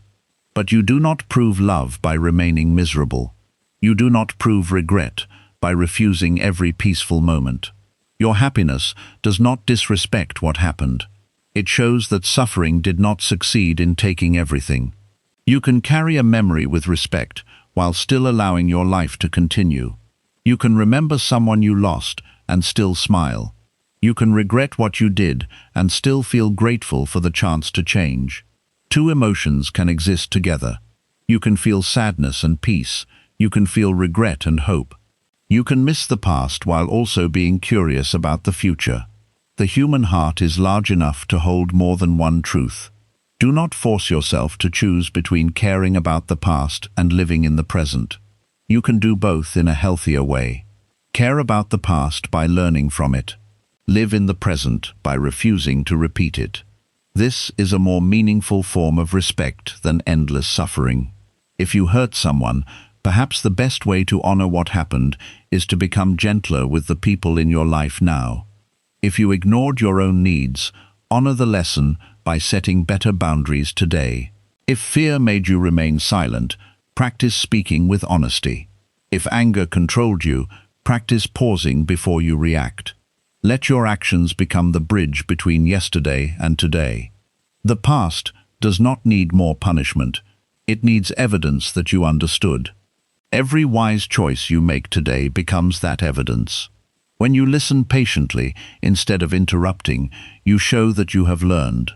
But you do not prove love by remaining miserable. You do not prove regret by refusing every peaceful moment. Your happiness does not disrespect what happened. It shows that suffering did not succeed in taking everything. You can carry a memory with respect while still allowing your life to continue. You can remember someone you lost and still smile. You can regret what you did and still feel grateful for the chance to change. Two emotions can exist together. You can feel sadness and peace. You can feel regret and hope. You can miss the past while also being curious about the future. The human heart is large enough to hold more than one truth. Do not force yourself to choose between caring about the past and living in the present. You can do both in a healthier way. Care about the past by learning from it. Live in the present by refusing to repeat it. This is a more meaningful form of respect than endless suffering. If you hurt someone, perhaps the best way to honor what happened is to become gentler with the people in your life now. If you ignored your own needs, honor the lesson by setting better boundaries today. If fear made you remain silent, practice speaking with honesty. If anger controlled you, practice pausing before you react. Let your actions become the bridge between yesterday and today. The past does not need more punishment. It needs evidence that you understood. Every wise choice you make today becomes that evidence. When you listen patiently instead of interrupting, you show that you have learned.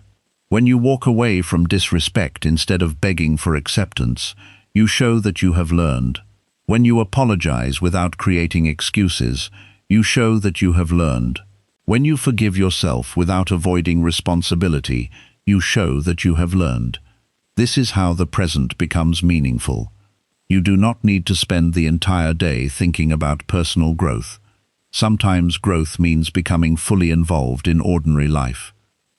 When you walk away from disrespect instead of begging for acceptance, you show that you have learned. When you apologize without creating excuses, you show that you have learned. When you forgive yourself without avoiding responsibility, you show that you have learned. This is how the present becomes meaningful. You do not need to spend the entire day thinking about personal growth. Sometimes growth means becoming fully involved in ordinary life.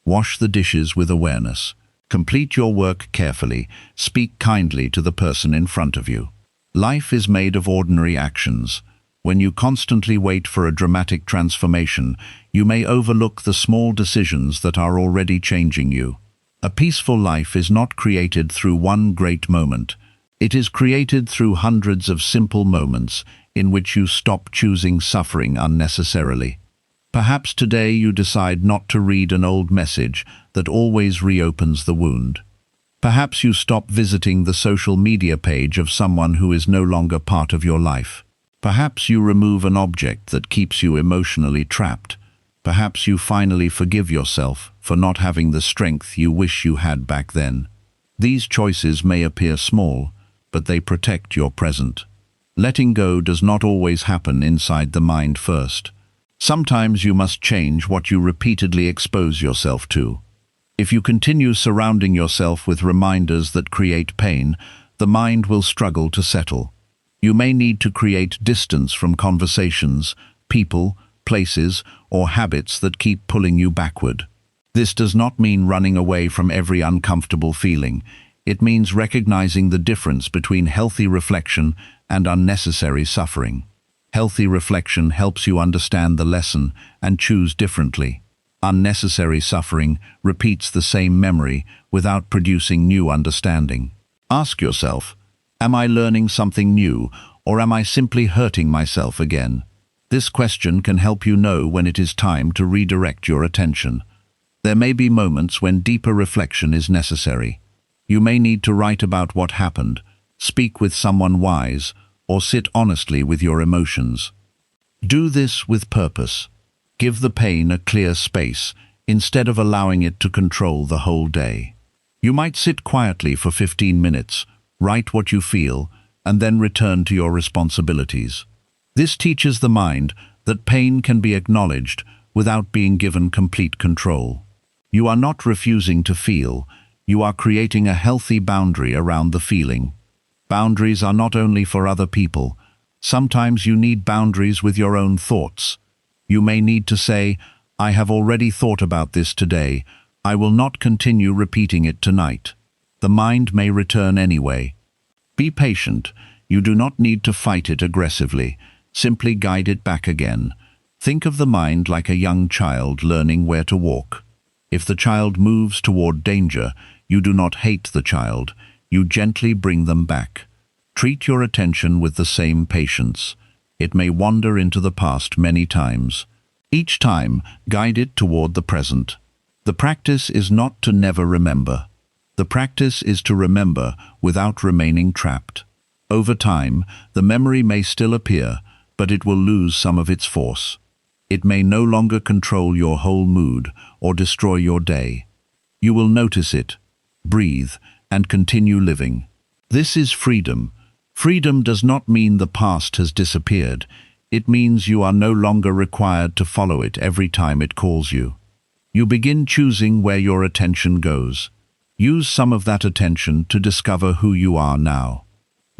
Wash the dishes with awareness. Complete your work carefully. Speak kindly to the person in front of you. Life is made of ordinary actions. When you constantly wait for a dramatic transformation, you may overlook the small decisions that are already changing you. A peaceful life is not created through one great moment. It is created through hundreds of simple moments in which you stop choosing suffering unnecessarily. Perhaps today you decide not to read an old message that always reopens the wound. Perhaps you stop visiting the social media page of someone who is no longer part of your life. Perhaps you remove an object that keeps you emotionally trapped. Perhaps you finally forgive yourself for not having the strength you wish you had back then. These choices may appear small, but they protect your present. Letting go does not always happen inside the mind first. Sometimes you must change what you repeatedly expose yourself to. If you continue surrounding yourself with reminders that create pain, the mind will struggle to settle. You may need to create distance from conversations, people, places, or habits that keep pulling you backward. This does not mean running away from every uncomfortable feeling. It means recognizing the difference between healthy reflection and unnecessary suffering. Healthy reflection helps you understand the lesson and choose differently. Unnecessary suffering repeats the same memory without producing new understanding. Ask yourself, am I learning something new, or am I simply hurting myself again? This question can help you know when it is time to redirect your attention. There may be moments when deeper reflection is necessary. You may need to write about what happened, speak with someone wise, or sit honestly with your emotions. Do this with purpose. Give the pain a clear space instead of allowing it to control the whole day. You might sit quietly for 15 minutes, write what you feel, and then return to your responsibilities. This teaches the mind that pain can be acknowledged without being given complete control. You are not refusing to feel, you are creating a healthy boundary around the feeling. Boundaries are not only for other people. Sometimes you need boundaries with your own thoughts. You may need to say, I have already thought about this today. I will not continue repeating it tonight. The mind may return anyway. Be patient. You do not need to fight it aggressively. Simply guide it back again. Think of the mind like a young child learning where to walk. If the child moves toward danger, you do not hate the child. You gently bring them back. Treat your attention with the same patience. It may wander into the past many times. Each time, guide it toward the present. The practice is not to never remember. The practice is to remember without remaining trapped. Over time, the memory may still appear, but it will lose some of its force. It may no longer control your whole mood or destroy your day. You will notice it, breathe, and continue living. This is freedom. Freedom does not mean the past has disappeared. It means you are no longer required to follow it every time it calls you. You begin choosing where your attention goes. Use some of that attention to discover who you are now.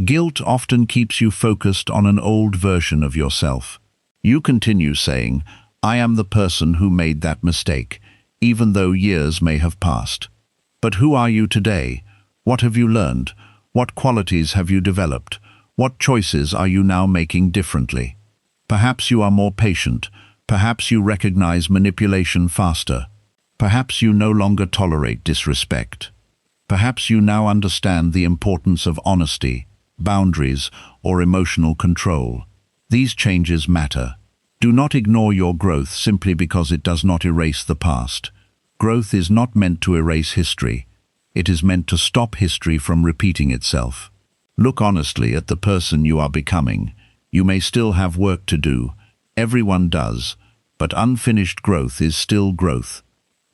Guilt often keeps you focused on an old version of yourself. You continue saying, "I am the person who made that mistake," even though years may have passed. But who are you today? What have you learned? What qualities have you developed? What choices are you now making differently? Perhaps you are more patient. Perhaps you recognize manipulation faster. Perhaps you no longer tolerate disrespect. Perhaps you now understand the importance of honesty, boundaries, or emotional control. These changes matter. Do not ignore your growth simply because it does not erase the past. Growth is not meant to erase history. It is meant to stop history from repeating itself. Look honestly at the person you are becoming. You may still have work to do. Everyone does. But unfinished growth is still growth.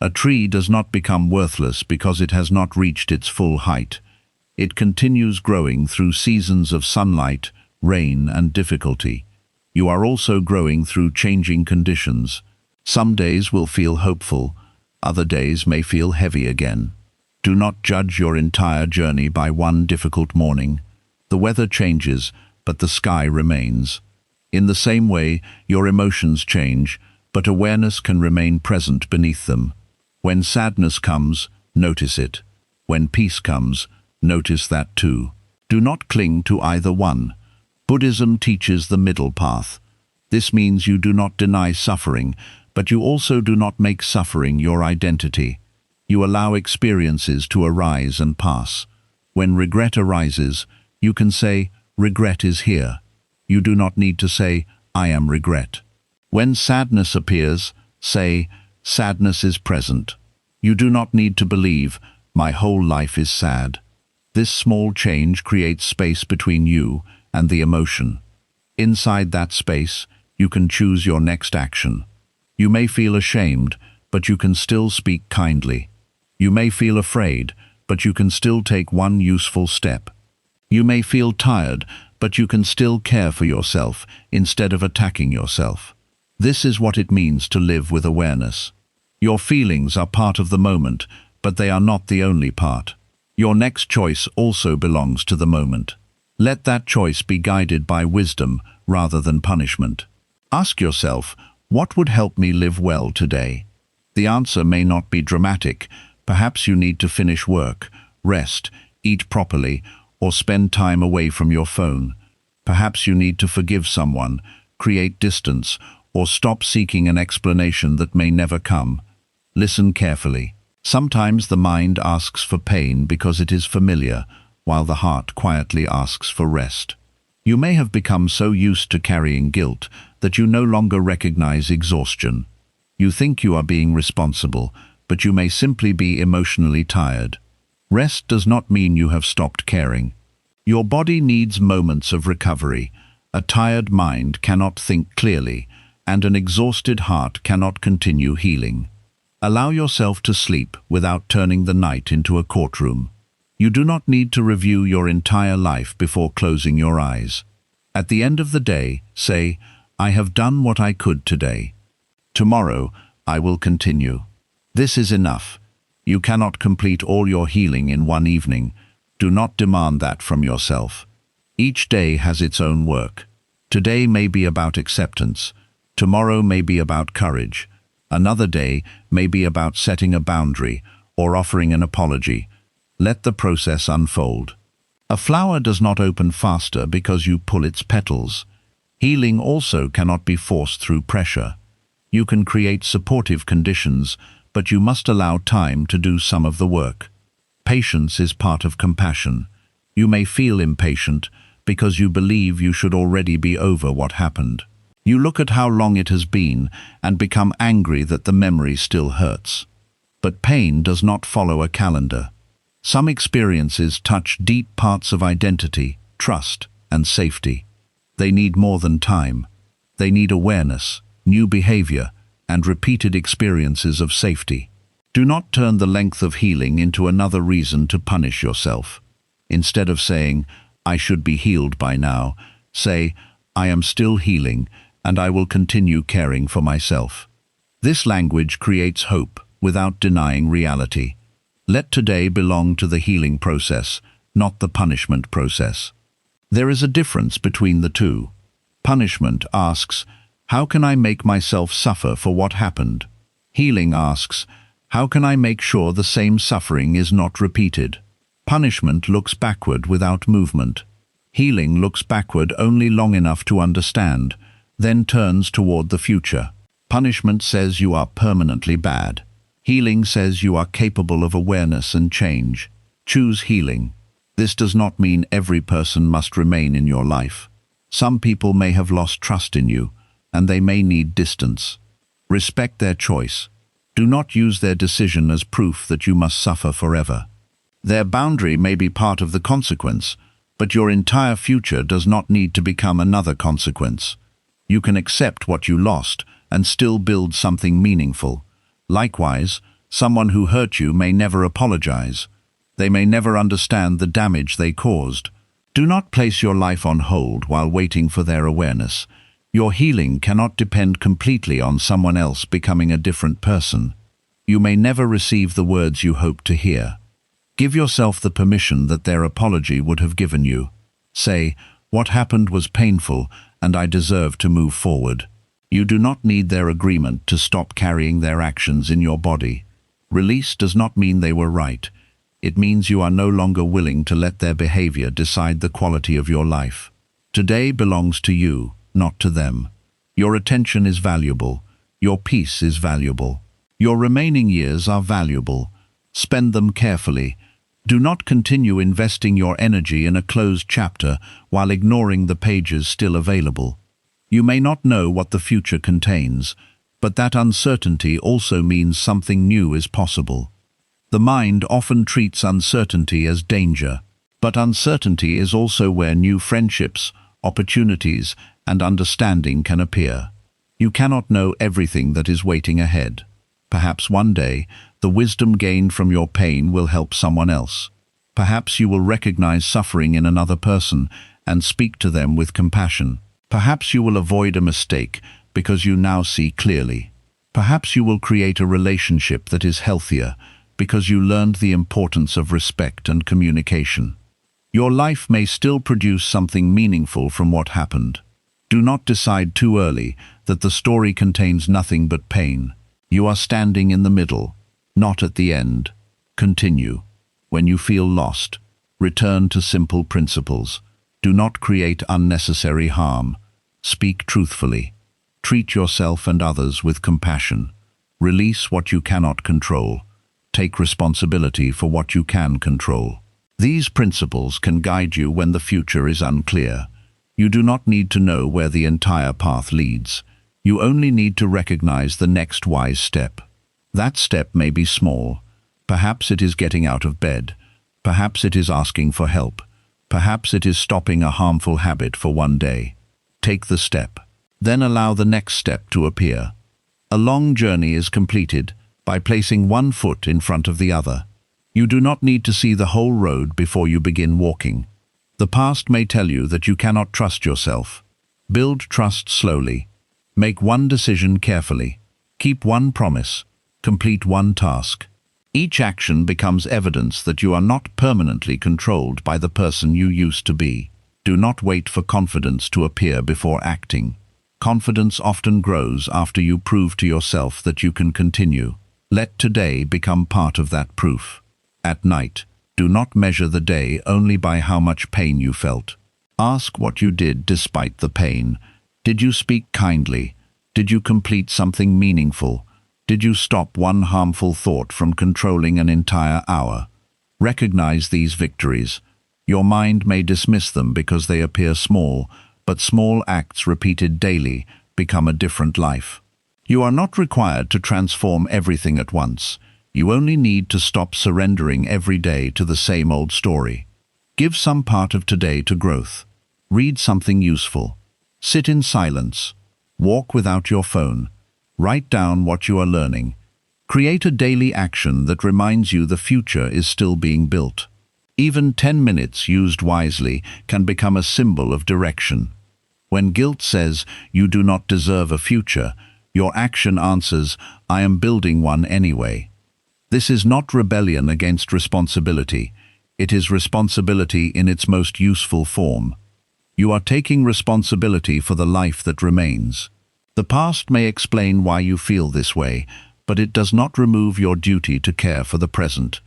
A tree does not become worthless because it has not reached its full height. It continues growing through seasons of sunlight, rain, and difficulty. You are also growing through changing conditions. Some days will feel hopeful. Other days may feel heavy again. Do not judge your entire journey by one difficult morning. The weather changes, but the sky remains. In the same way, your emotions change, but awareness can remain present beneath them. When sadness comes, notice it. When peace comes, notice that too. Do not cling to either one. Buddhism teaches the middle path. This means you do not deny suffering, but you also do not make suffering your identity. You allow experiences to arise and pass. When regret arises, you can say, "Regret is here." You do not need to say, "I am regret." When sadness appears, say, "Sadness is present." You do not need to believe, "My whole life is sad." This small change creates space between you and the emotion. Inside that space, you can choose your next action. You may feel ashamed, but you can still speak kindly. You may feel afraid, but you can still take one useful step. You may feel tired, but you can still care for yourself instead of attacking yourself. This is what it means to live with awareness. Your feelings are part of the moment, but they are not the only part. Your next choice also belongs to the moment. Let that choice be guided by wisdom rather than punishment. Ask yourself, what would help me live well today? The answer may not be dramatic. Perhaps you need to finish work, rest, eat properly, or spend time away from your phone. Perhaps you need to forgive someone, create distance, or stop seeking an explanation that may never come. Listen carefully. Sometimes the mind asks for pain because it is familiar, while the heart quietly asks for rest. You may have become so used to carrying guilt that you no longer recognize exhaustion. You think you are being responsible, but you may simply be emotionally tired. Rest does not mean you have stopped caring. Your body needs moments of recovery. A tired mind cannot think clearly, and an exhausted heart cannot continue healing. Allow yourself to sleep without turning the night into a courtroom. You do not need to review your entire life before closing your eyes. At the end of the day, say, "I have done what I could today. Tomorrow, I will continue." This is enough. You cannot complete all your healing in one evening. Do not demand that from yourself. Each day has its own work. Today may be about acceptance. Tomorrow may be about courage. Another day may be about setting a boundary or offering an apology. Let the process unfold. A flower does not open faster because you pull its petals. Healing also cannot be forced through pressure. You can create supportive conditions, but you must allow time to do some of the work. Patience is part of compassion. You may feel impatient because you believe you should already be over what happened. You look at how long it has been and become angry that the memory still hurts. But pain does not follow a calendar. Some experiences touch deep parts of identity, trust, and safety. They need more than time. They need awareness, new behavior, and repeated experiences of safety. Do not turn the length of healing into another reason to punish yourself. Instead of saying, "I should be healed by now," say, "I am still healing, and I will continue caring for myself." This language creates hope without denying reality. Let today belong to the healing process, not the punishment process. There is a difference between the two. Punishment asks, "How can I make myself suffer for what happened?" Healing asks, "How can I make sure the same suffering is not repeated?" Punishment looks backward without movement. Healing looks backward only long enough to understand, then turns toward the future. Punishment says you are permanently bad. Healing says you are capable of awareness and change. Choose healing. This does not mean every person must remain in your life. Some people may have lost trust in you, and they may need distance. Respect their choice. Do not use their decision as proof that you must suffer forever. Their boundary may be part of the consequence, but your entire future does not need to become another consequence. You can accept what you lost and still build something meaningful. Likewise, someone who hurt you may never apologize. They may never understand the damage they caused. Do not place your life on hold while waiting for their awareness. Your healing cannot depend completely on someone else becoming a different person. You may never receive the words you hope to hear. Give yourself the permission that their apology would have given you. Say, "What happened was painful, and I deserve to move forward." You do not need their agreement to stop carrying their actions in your body. Release does not mean they were right. It means you are no longer willing to let their behavior decide the quality of your life. Today belongs to you, not to them. Your attention is valuable. Your peace is valuable. Your remaining years are valuable. Spend them carefully. Do not continue investing your energy in a closed chapter while ignoring the pages still available. You may not know what the future contains, but that uncertainty also means something new is possible. The mind often treats uncertainty as danger, but uncertainty is also where new friendships, opportunities, and understanding can appear. You cannot know everything that is waiting ahead. Perhaps one day, the wisdom gained from your pain will help someone else. Perhaps you will recognize suffering in another person and speak to them with compassion. Perhaps you will avoid a mistake because you now see clearly. Perhaps you will create a relationship that is healthier because you learned the importance of respect and communication. Your life may still produce something meaningful from what happened. Do not decide too early that the story contains nothing but pain. You are standing in the middle, not at the end. Continue. When you feel lost, return to simple principles. Do not create unnecessary harm. Speak truthfully. Treat yourself and others with compassion. Release what you cannot control. Take responsibility for what you can control. These principles can guide you when the future is unclear. You do not need to know where the entire path leads. You only need to recognize the next wise step. That step may be small. Perhaps it is getting out of bed. Perhaps it is asking for help. Perhaps it is stopping a harmful habit for one day. Take the step. Then allow the next step to appear. A long journey is completed by placing one foot in front of the other. You do not need to see the whole road before you begin walking. The past may tell you that you cannot trust yourself. Build trust slowly. Make one decision carefully. Keep one promise. Complete one task. Each action becomes evidence that you are not permanently controlled by the person you used to be. Do not wait for confidence to appear before acting. Confidence often grows after you prove to yourself that you can continue. Let today become part of that proof. At night, do not measure the day only by how much pain you felt. Ask what you did despite the pain. Did you speak kindly? Did you complete something meaningful? Did you stop one harmful thought from controlling an entire hour? Recognize these victories. Your mind may dismiss them because they appear small, but small acts repeated daily become a different life. You are not required to transform everything at once. You only need to stop surrendering every day to the same old story. Give some part of today to growth. Read something useful. Sit in silence. Walk without your phone. Write down what you are learning. Create a daily action that reminds you the future is still being built. Even 10 minutes used wisely can become a symbol of direction. When guilt says you do not deserve a future, your action answers, I am building one anyway. This is not rebellion against responsibility. It is responsibility in its most useful form. You are taking responsibility for the life that remains. The past may explain why you feel this way, but it does not remove your duty to care for the present.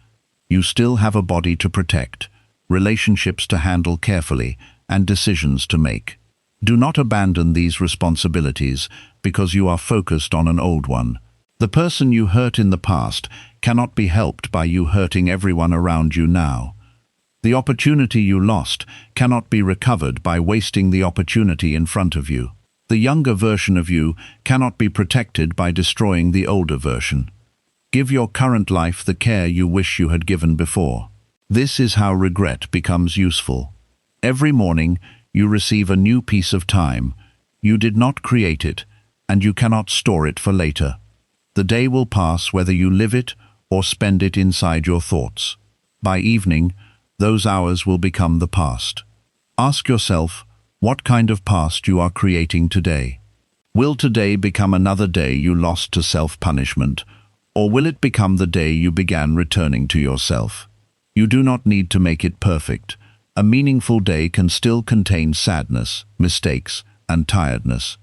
You still have a body to protect, relationships to handle carefully, and decisions to make. Do not abandon these responsibilities because you are focused on an old one. The person you hurt in the past cannot be helped by you hurting everyone around you now. The opportunity you lost cannot be recovered by wasting the opportunity in front of you. The younger version of you cannot be protected by destroying the older version. Give your current life the care you wish you had given before. This is how regret becomes useful. Every morning, you receive a new piece of time. You did not create it, and you cannot store it for later. The day will pass whether you live it or spend it inside your thoughts. By evening, those hours will become the past. Ask yourself what kind of past you are creating today. Will today become another day you lost to self-punishment, or will it become the day you began returning to yourself? You do not need to make it perfect. A meaningful day can still contain sadness, mistakes, and tiredness.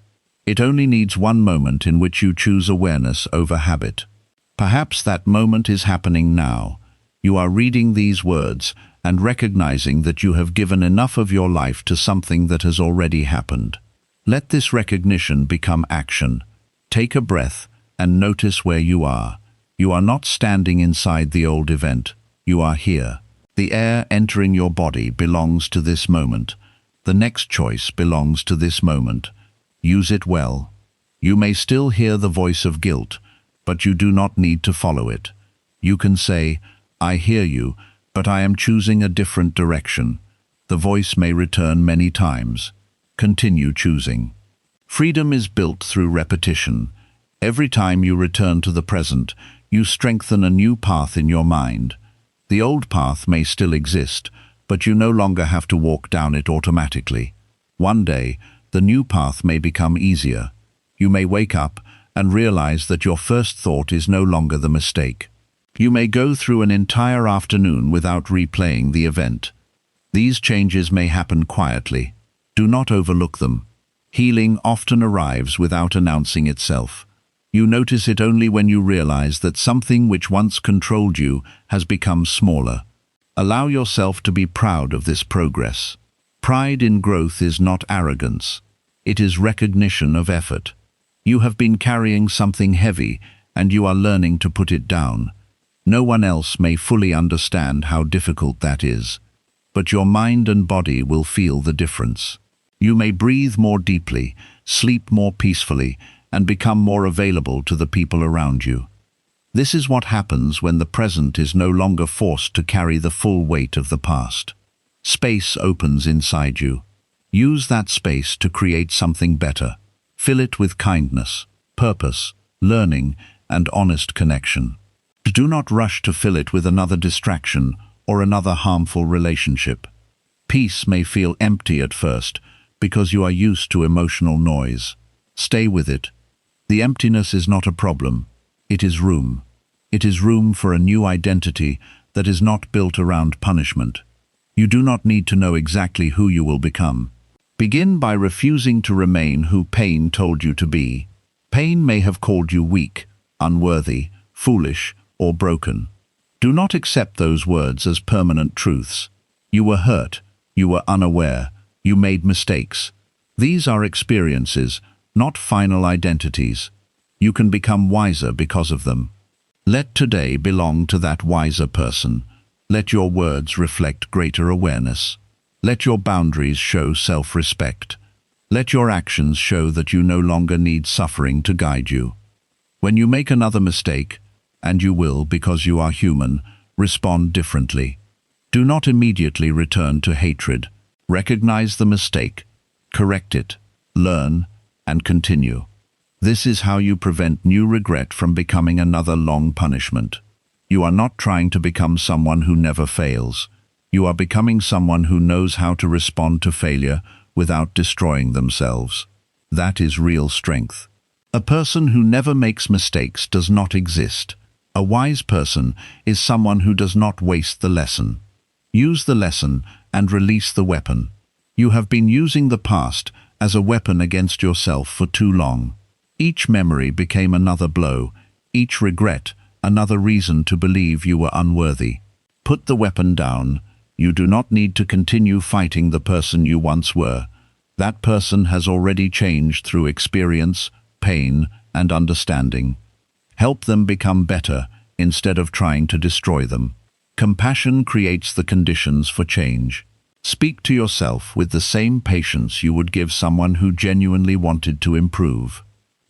It only needs one moment in which you choose awareness over habit. Perhaps that moment is happening now. You are reading these words and recognizing that you have given enough of your life to something that has already happened. Let this recognition become action. Take a breath and notice where you are. You are not standing inside the old event. You are here. The air entering your body belongs to this moment. The next choice belongs to this moment. Use it well. You may still hear the voice of guilt, but you do not need to follow it. You can say, I hear you, but I am choosing a different direction. The voice may return many times. Continue choosing. Freedom is built through repetition. Every time you return to the present, you strengthen a new path in your mind. The old path may still exist, but you no longer have to walk down it automatically. One day, the new path may become easier. You may wake up and realize that your first thought is no longer the mistake. You may go through an entire afternoon without replaying the event. These changes may happen quietly. Do not overlook them. Healing often arrives without announcing itself. You notice it only when you realize that something which once controlled you has become smaller. Allow yourself to be proud of this progress. Pride in growth is not arrogance. It is recognition of effort. You have been carrying something heavy, and you are learning to put it down. No one else may fully understand how difficult that is, but your mind and body will feel the difference. You may breathe more deeply, sleep more peacefully, and become more available to the people around you. This is what happens when the present is no longer forced to carry the full weight of the past. Space opens inside you. Use that space to create something better. Fill it with kindness, purpose, learning, and honest connection. Do not rush to fill it with another distraction or another harmful relationship. Peace may feel empty at first because you are used to emotional noise. Stay with it. The emptiness is not a problem. It is room. It is room for a new identity that is not built around punishment. You do not need to know exactly who you will become. Begin by refusing to remain who pain told you to be. Pain may have called you weak, unworthy, foolish, or broken. Do not accept those words as permanent truths. You were hurt. You were unaware. You made mistakes. These are experiences, not final identities. You can become wiser because of them. Let today belong to that wiser person. Let your words reflect greater awareness. Let your boundaries show self-respect. Let your actions show that you no longer need suffering to guide you. When you make another mistake, and you will because you are human, respond differently. Do not immediately return to hatred. Recognize the mistake, correct it, learn, and continue. This is how you prevent new regret from becoming another long punishment. You are not trying to become someone who never fails. You are becoming someone who knows how to respond to failure without destroying themselves. That is real strength. A person who never makes mistakes does not exist. A wise person is someone who does not waste the lesson. Use the lesson and release the weapon. You have been using the past as a weapon against yourself for too long. Each memory became another blow, each regret another reason to believe you were unworthy. Put the weapon down. You do not need to continue fighting the person you once were. That person has already changed through experience, pain, and understanding. Help them become better instead of trying to destroy them. Compassion creates the conditions for change. Speak to yourself with the same patience you would give someone who genuinely wanted to improve.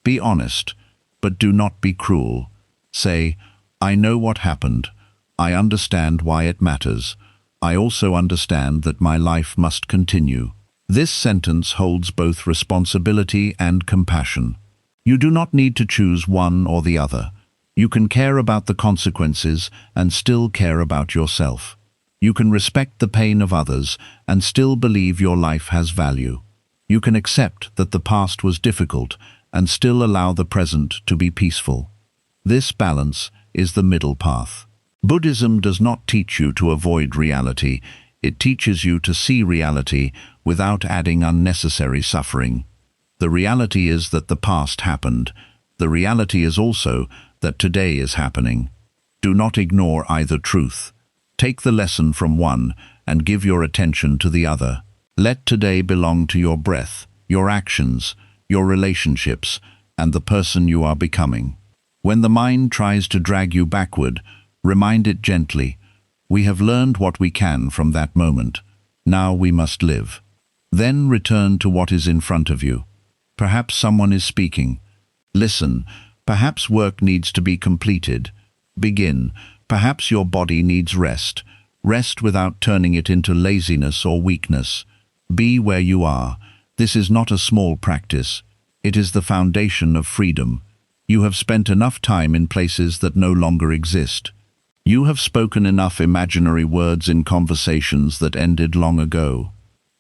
Be honest, but do not be cruel. Say, I know what happened. I understand why it matters. I also understand that my life must continue. This sentence holds both responsibility and compassion. You do not need to choose one or the other. You can care about the consequences and still care about yourself. You can respect the pain of others and still believe your life has value. You can accept that the past was difficult and still allow the present to be peaceful. This balance is the middle path. Buddhism does not teach you to avoid reality. It teaches you to see reality without adding unnecessary suffering. The reality is that the past happened. The reality is also that today is happening. Do not ignore either truth. Take the lesson from one and give your attention to the other. Let today belong to your breath, your actions, your relationships, and the person you are becoming. When the mind tries to drag you backward, remind it gently, we have learned what we can from that moment. Now we must live. Then return to what is in front of you. Perhaps someone is speaking. Listen. Perhaps work needs to be completed. Begin. Perhaps your body needs rest. Rest without turning it into laziness or weakness. Be where you are. This is not a small practice. It is the foundation of freedom. You have spent enough time in places that no longer exist. You have spoken enough imaginary words in conversations that ended long ago.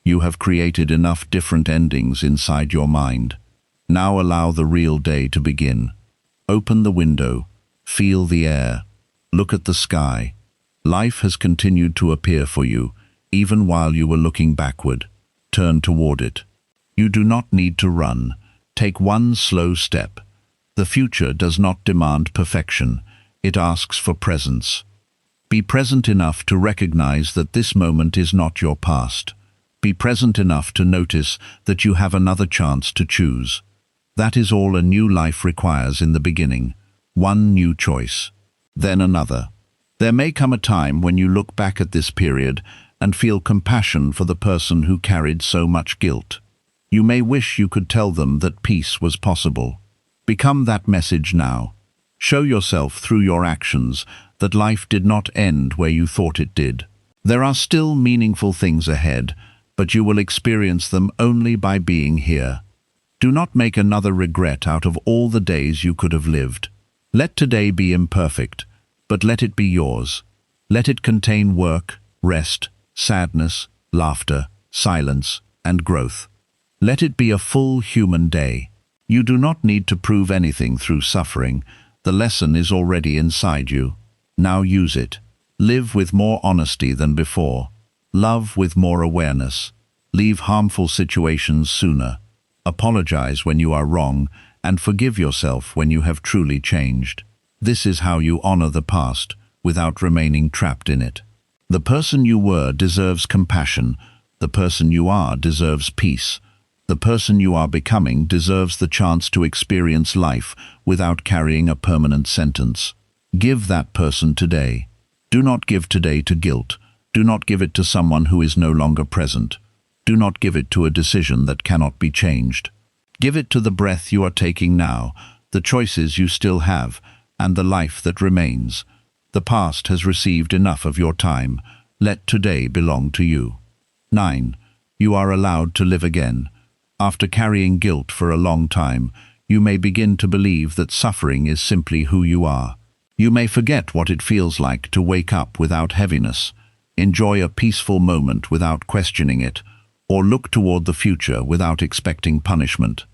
You have created enough different endings inside your mind. Now allow the real day to begin. Open the window. Feel the air. Look at the sky. Life has continued to appear for you, even while you were looking backward. Turn toward it. You do not need to run. Take one slow step. The future does not demand perfection. It asks for presence. Be present enough to recognize that this moment is not your past. Be present enough to notice that you have another chance to choose. That is all a new life requires in the beginning. One new choice, then another. There may come a time when you look back at this period and feel compassion for the person who carried so much guilt. You may wish you could tell them that peace was possible. Become that message now. Show yourself through your actions that life did not end where you thought it did. There are still meaningful things ahead, but you will experience them only by being here. Do not make another regret out of all the days you could have lived. Let today be imperfect, but let it be yours. Let it contain work, rest, sadness, laughter, silence, and growth. Let it be a full human day. You do not need to prove anything through suffering. The lesson is already inside you. Now use it. Live with more honesty than before. Love with more awareness. Leave harmful situations sooner. Apologize when you are wrong, and forgive yourself when you have truly changed. This is how you honor the past without remaining trapped in it. The person you were deserves compassion. The person you are deserves peace. The person you are becoming deserves the chance to experience life without carrying a permanent sentence. Give that person today. Do not give today to guilt. Do not give it to someone who is no longer present. Do not give it to a decision that cannot be changed. Give it to the breath you are taking now, the choices you still have, and the life that remains. The past has received enough of your time. Let today belong to you. 9. You are allowed to live again. After carrying guilt for a long time, you may begin to believe that suffering is simply who you are. You may forget what it feels like to wake up without heaviness, enjoy a peaceful moment without questioning it, or look toward the future without expecting punishment.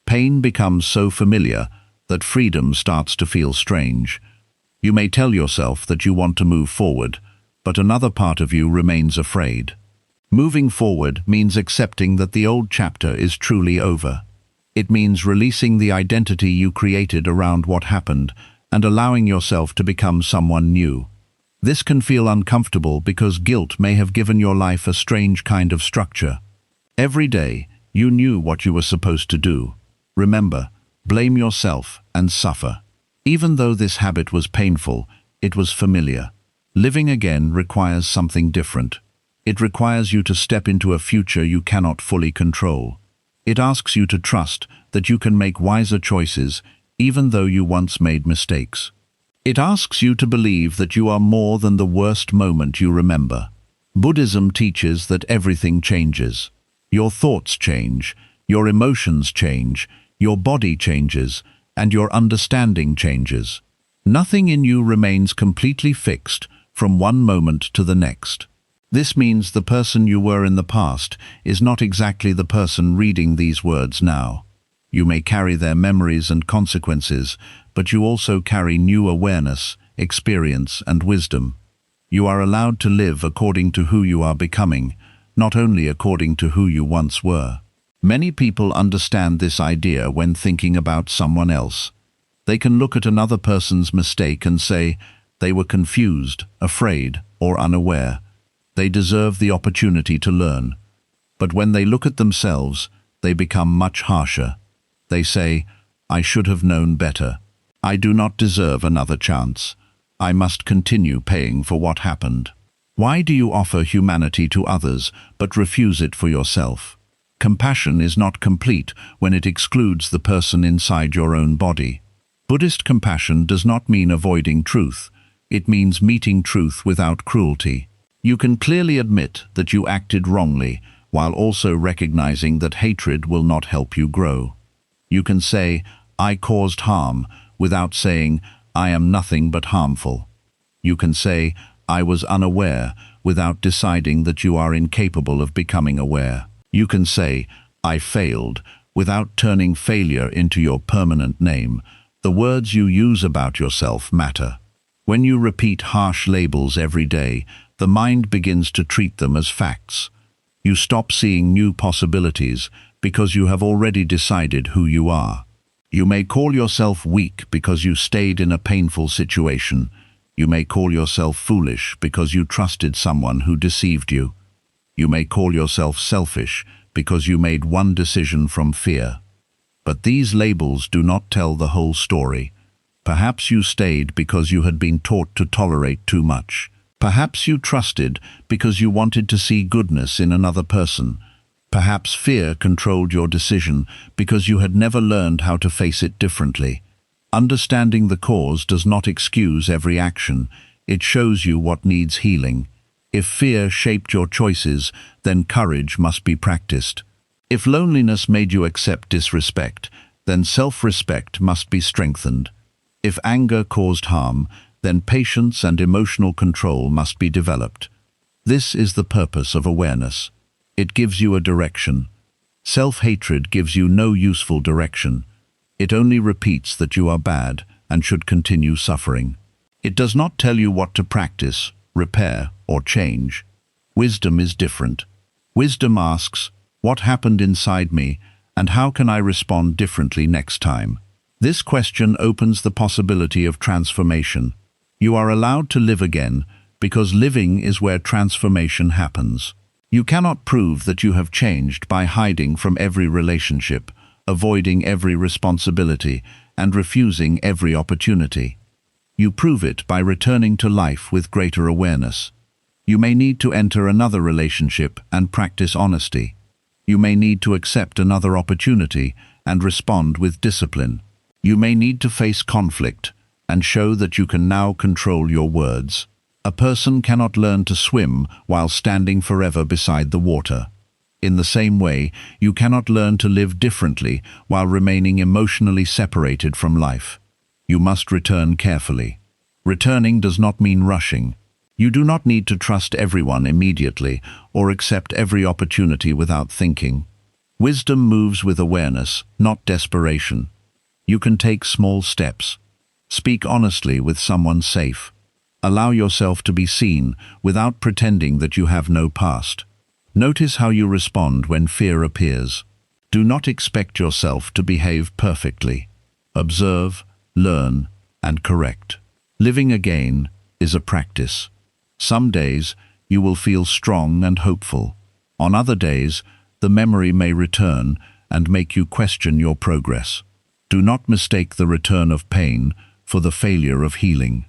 Pain becomes so familiar that freedom starts to feel strange. You may tell yourself that you want to move forward, but another part of you remains afraid. Moving forward means accepting that the old chapter is truly over. It means releasing the identity you created around what happened and allowing yourself to become someone new. This can feel uncomfortable because guilt may have given your life a strange kind of structure. Every day, you knew what you were supposed to do. Remember, blame yourself and suffer. Even though this habit was painful, it was familiar. Living again requires something different. It requires you to step into a future you cannot fully control. It asks you to trust that you can make wiser choices even though you once made mistakes. It asks you to believe that you are more than the worst moment you remember. Buddhism teaches that everything changes. Your thoughts change, your emotions change, your body changes, and your understanding changes. Nothing in you remains completely fixed from one moment to the next. This means the person you were in the past is not exactly the person reading these words now. You may carry their memories and consequences, but you also carry new awareness, experience, and wisdom. You are allowed to live according to who you are becoming, not only according to who you once were. Many people understand this idea when thinking about someone else. They can look at another person's mistake and say they were confused, afraid, or unaware. They deserve the opportunity to learn. But when they look at themselves, they become much harsher. They say, I should have known better. I do not deserve another chance. I must continue paying for what happened. Why do you offer humanity to others but refuse it for yourself? Compassion is not complete when it excludes the person inside your own body. Buddhist compassion does not mean avoiding truth. It means meeting truth without cruelty. You can clearly admit that you acted wrongly, while also recognizing that hatred will not help you grow. You can say, I caused harm, without saying, I am nothing but harmful. You can say, I was unaware, without deciding that you are incapable of becoming aware. You can say, I failed, without turning failure into your permanent name. The words you use about yourself matter. When you repeat harsh labels every day, the mind begins to treat them as facts. You stop seeing new possibilities because you have already decided who you are. You may call yourself weak because you stayed in a painful situation. You may call yourself foolish because you trusted someone who deceived you. You may call yourself selfish because you made one decision from fear. But these labels do not tell the whole story. Perhaps you stayed because you had been taught to tolerate too much. Perhaps you trusted because you wanted to see goodness in another person. Perhaps fear controlled your decision because you had never learned how to face it differently. Understanding the cause does not excuse every action. It shows you what needs healing. If fear shaped your choices, then courage must be practiced. If loneliness made you accept disrespect, then self-respect must be strengthened. If anger caused harm, then patience and emotional control must be developed. This is the purpose of awareness. It gives you a direction. Self-hatred gives you no useful direction. It only repeats that you are bad and should continue suffering. It does not tell you what to practice, repair, or change. Wisdom is different. Wisdom asks, what happened inside me, and how can I respond differently next time? This question opens the possibility of transformation. You are allowed to live again because living is where transformation happens. You cannot prove that you have changed by hiding from every relationship, avoiding every responsibility, and refusing every opportunity. You prove it by returning to life with greater awareness. You may need to enter another relationship and practice honesty. You may need to accept another opportunity and respond with discipline. You may need to face conflict and show that you can now control your words. A person cannot learn to swim while standing forever beside the water. In the same way, you cannot learn to live differently while remaining emotionally separated from life. You must return carefully. Returning does not mean rushing. You do not need to trust everyone immediately or accept every opportunity without thinking. Wisdom moves with awareness, not desperation. You can take small steps. Speak honestly with someone safe. Allow yourself to be seen without pretending that you have no past. Notice how you respond when fear appears. Do not expect yourself to behave perfectly. Observe, learn, and correct. Living again is a practice. Some days you will feel strong and hopeful. On other days, the memory may return and make you question your progress. Do not mistake the return of pain for the failure of healing.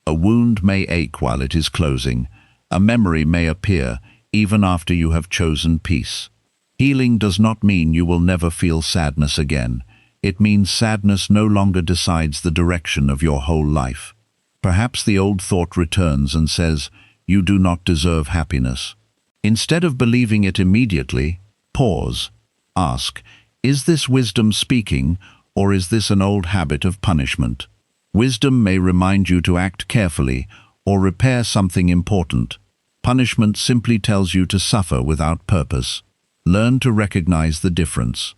A wound may ache while it is closing. A memory may appear even after you have chosen peace. Healing does not mean you will never feel sadness again. It means sadness no longer decides the direction of your whole life. Perhaps the old thought returns and says, "You do not deserve happiness." Instead of believing it immediately, pause. Ask, is this wisdom speaking, or is this an old habit of punishment? Wisdom may remind you to act carefully or repair something important. Punishment simply tells you to suffer without purpose. Learn to recognize the difference.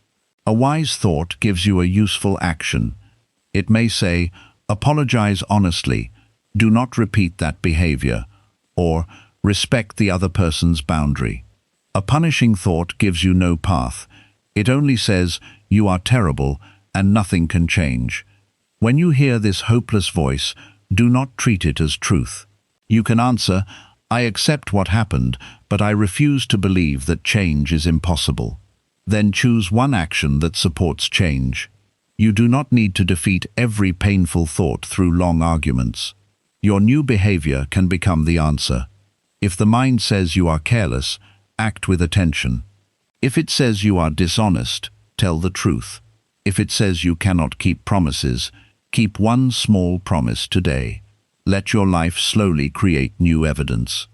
A wise thought gives you a useful action. It may say, apologize honestly, do not repeat that behavior, or respect the other person's boundary. A punishing thought gives you no path. It only says, you are terrible and nothing can change. When you hear this hopeless voice, do not treat it as truth. You can answer, I accept what happened, but I refuse to believe that change is impossible. Then choose one action that supports change. You do not need to defeat every painful thought through long arguments. Your new behavior can become the answer. If the mind says you are careless, act with attention. If it says you are dishonest, tell the truth. If it says you cannot keep promises, keep one small promise today. Let your life slowly create new evidence.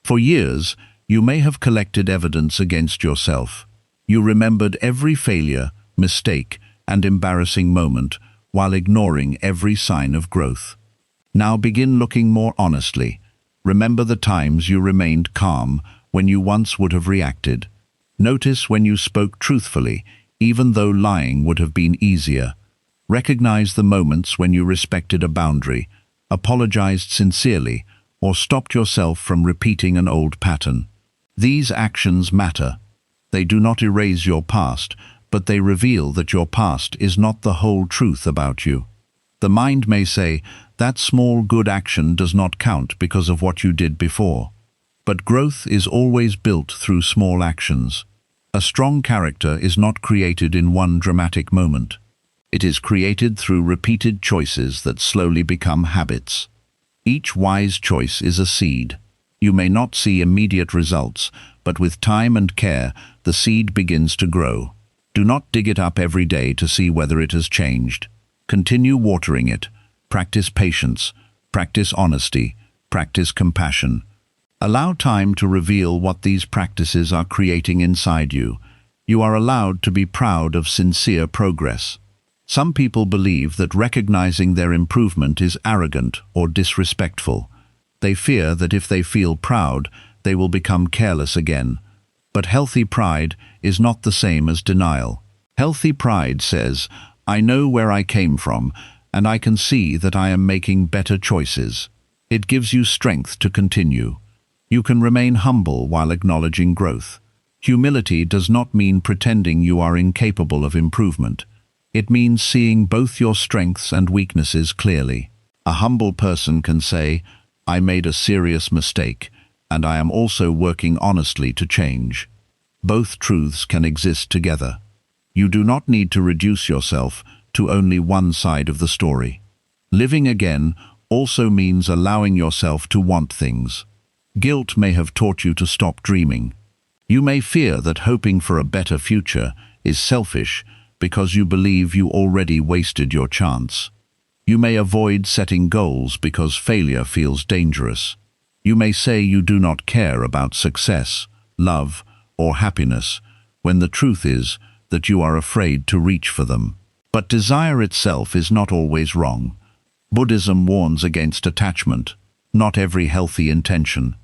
For years, you may have collected evidence against yourself. You remembered every failure, mistake, and embarrassing moment while ignoring every sign of growth. Now begin looking more honestly. Remember the times you remained calm when you once would have reacted. Notice when you spoke truthfully, even though lying would have been easier. Recognize the moments when you respected a boundary, apologized sincerely, or stopped yourself from repeating an old pattern. These actions matter. They do not erase your past, but they reveal that your past is not the whole truth about you. The mind may say, that small good action does not count because of what you did before. But growth is always built through small actions. A strong character is not created in one dramatic moment. It is created through repeated choices that slowly become habits. Each wise choice is a seed. You may not see immediate results, but with time and care, the seed begins to grow. Do not dig it up every day to see whether it has changed. Continue watering it. Practice patience. Practice honesty. Practice compassion. Allow time to reveal what these practices are creating inside you. You are allowed to be proud of sincere progress. Some people believe that recognizing their improvement is arrogant or disrespectful. They fear that if they feel proud, they will become careless again. But healthy pride is not the same as denial. Healthy pride says, I know where I came from, and I can see that I am making better choices. It gives you strength to continue. You can remain humble while acknowledging growth. Humility does not mean pretending you are incapable of improvement. It means seeing both your strengths and weaknesses clearly. A humble person can say, I made a serious mistake, and I am also working honestly to change. Both truths can exist together. You do not need to reduce yourself to only one side of the story. Living again also means allowing yourself to want things. Guilt may have taught you to stop dreaming. You may fear that hoping for a better future is selfish because you believe you already wasted your chance. You may avoid setting goals because failure feels dangerous. You may say you do not care about success, love, or happiness, when the truth is that you are afraid to reach for them. But desire itself is not always wrong. Buddhism warns against attachment, not every healthy intention.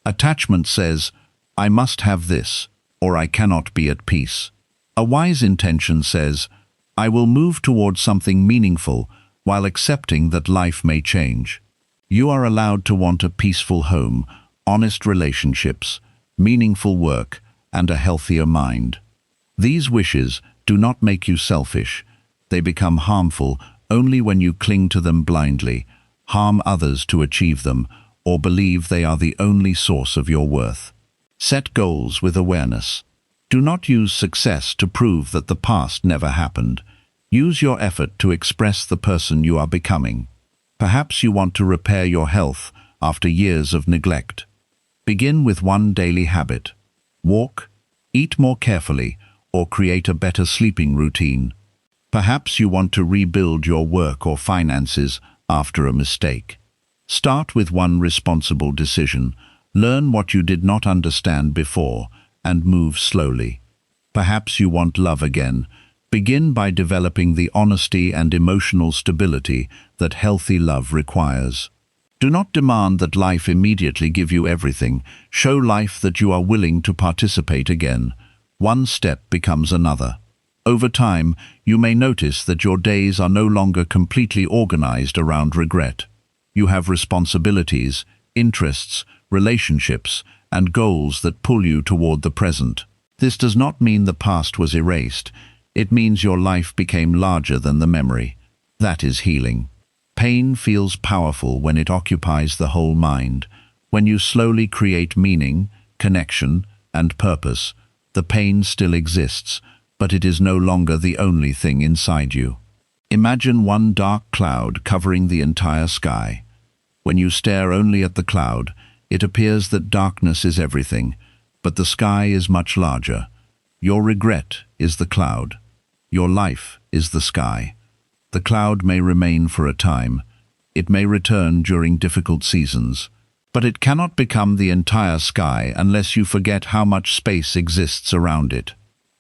Attachment says, I must have this, or I cannot be at peace. A wise intention says, I will move towards something meaningful while accepting that life may change. You are allowed to want a peaceful home, honest relationships, meaningful work, and a healthier mind. These wishes do not make you selfish. They become harmful only when you cling to them blindly, harm others to achieve them, or believe they are the only source of your worth. Set goals with awareness. Do not use success to prove that the past never happened. Use your effort to express the person you are becoming. Perhaps you want to repair your health after years of neglect. Begin with one daily habit. Walk, eat more carefully, or create a better sleeping routine. Perhaps you want to rebuild your work or finances after a mistake. Start with one responsible decision. Learn what you did not understand before, and move slowly. Perhaps you want love again. Begin by developing the honesty and emotional stability that healthy love requires. Do not demand that life immediately give you everything. Show life that you are willing to participate again. One step becomes another. Over time, you may notice that your days are no longer completely organized around regret. You have responsibilities, interests, relationships, and goals that pull you toward the present. This does not mean the past was erased. It means your life became larger than the memory. That is healing. Pain feels powerful when it occupies the whole mind. When you slowly create meaning, connection, and purpose, the pain still exists, but it is no longer the only thing inside you. Imagine one dark cloud covering the entire sky. When you stare only at the cloud, it appears that darkness is everything, but the sky is much larger. Your regret is the cloud. Your life is the sky. The cloud may remain for a time. It may return during difficult seasons, but it cannot become the entire sky unless you forget how much space exists around it.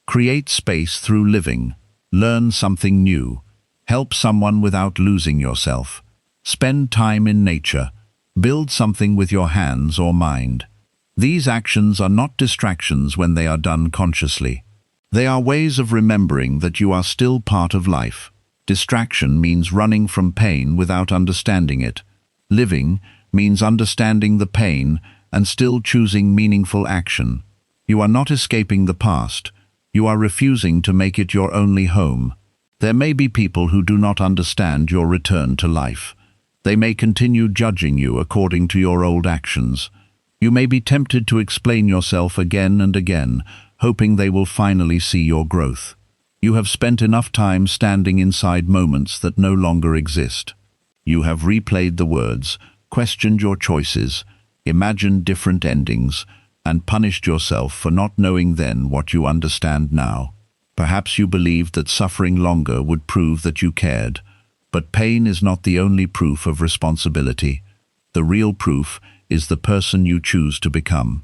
Create space through living. Learn something new. Help someone without losing yourself. Spend time in nature. Build something with your hands or mind. These actions are not distractions when they are done consciously. They are ways of remembering that you are still part of life. Distraction means running from pain without understanding it. Living means understanding the pain and still choosing meaningful action. You are not escaping the past. You are refusing to make it your only home. There may be people who do not understand your return to life. They may continue judging you according to your old actions. You may be tempted to explain yourself again and again, hoping they will finally see your growth. You have spent enough time standing inside moments that no longer exist. You have replayed the words, questioned your choices, imagined different endings, and punished yourself for not knowing then what you understand now. Perhaps you believed that suffering longer would prove that you cared, but pain is not the only proof of responsibility. The real proof is the person you choose to become.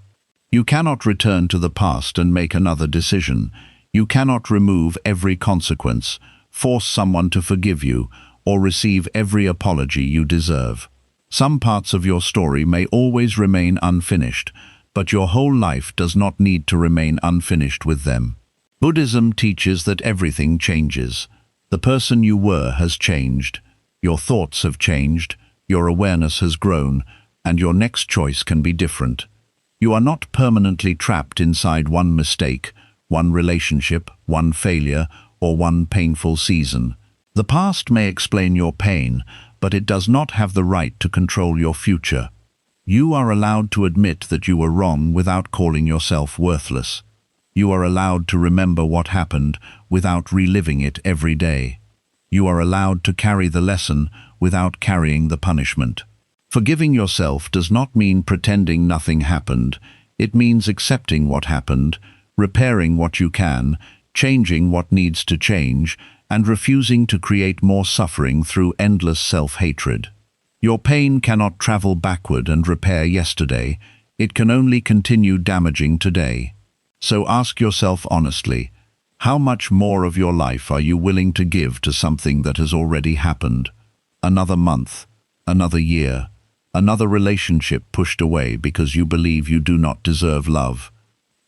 You cannot return to the past and make another decision. You cannot remove every consequence, force someone to forgive you, or receive every apology you deserve. Some parts of your story may always remain unfinished, but your whole life does not need to remain unfinished with them. Buddhism teaches that everything changes. The person you were has changed. Your thoughts have changed, your awareness has grown, and your next choice can be different. You are not permanently trapped inside one mistake, one relationship, one failure, or one painful season. The past may explain your pain, but it does not have the right to control your future. You are allowed to admit that you were wrong without calling yourself worthless. You are allowed to remember what happened without reliving it every day. You are allowed to carry the lesson without carrying the punishment. Forgiving yourself does not mean pretending nothing happened. It means accepting what happened, repairing what you can, changing what needs to change, and refusing to create more suffering through endless self-hatred. Your pain cannot travel backward and repair yesterday. It can only continue damaging today. So ask yourself honestly, how much more of your life are you willing to give to something that has already happened? Another month, another year, another relationship pushed away because you believe you do not deserve love.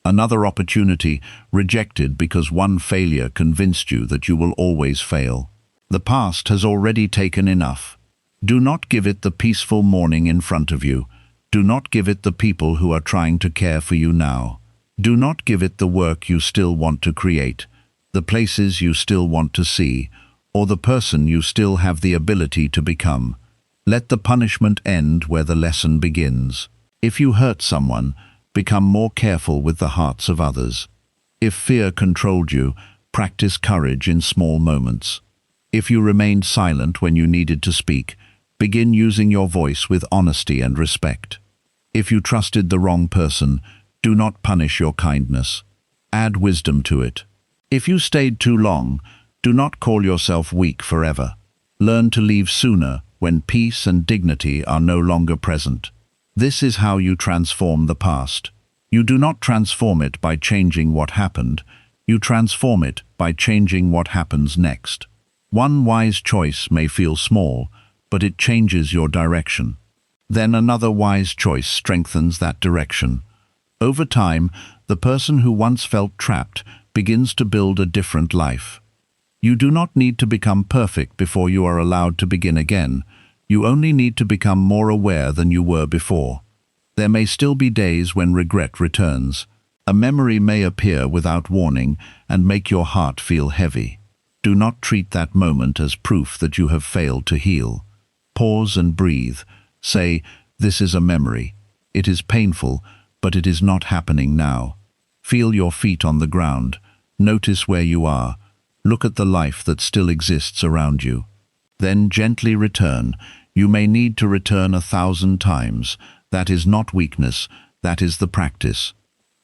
Another opportunity rejected because one failure convinced you that you will always fail. The past has already taken enough. Do not give it the peaceful morning in front of you. Do not give it the people who are trying to care for you now. Do not give it the work you still want to create, the places you still want to see, or the person you still have the ability to become. Let the punishment end where the lesson begins. If you hurt someone, become more careful with the hearts of others. If fear controlled you, practice courage in small moments. If you remained silent when you needed to speak, begin using your voice with honesty and respect. If you trusted the wrong person, do not punish your kindness. Add wisdom to it. If you stayed too long, do not call yourself weak forever. Learn to leave sooner when peace and dignity are no longer present. This is how you transform the past. You do not transform it by changing what happened. You transform it by changing what happens next. One wise choice may feel small, but it changes your direction. Then another wise choice strengthens that direction. Over time, the person who once felt trapped begins to build a different life. You do not need to become perfect before you are allowed to begin again. You only need to become more aware than you were before. There may still be days when regret returns. A memory may appear without warning and make your heart feel heavy. Do not treat that moment as proof that you have failed to heal. Pause and breathe. Say, "This is a memory. It is painful, but it is not happening now." Feel your feet on the ground. Notice where you are. Look at the life that still exists around you. Then gently return. You may need to return 1,000 times. That is not weakness, that is the practice.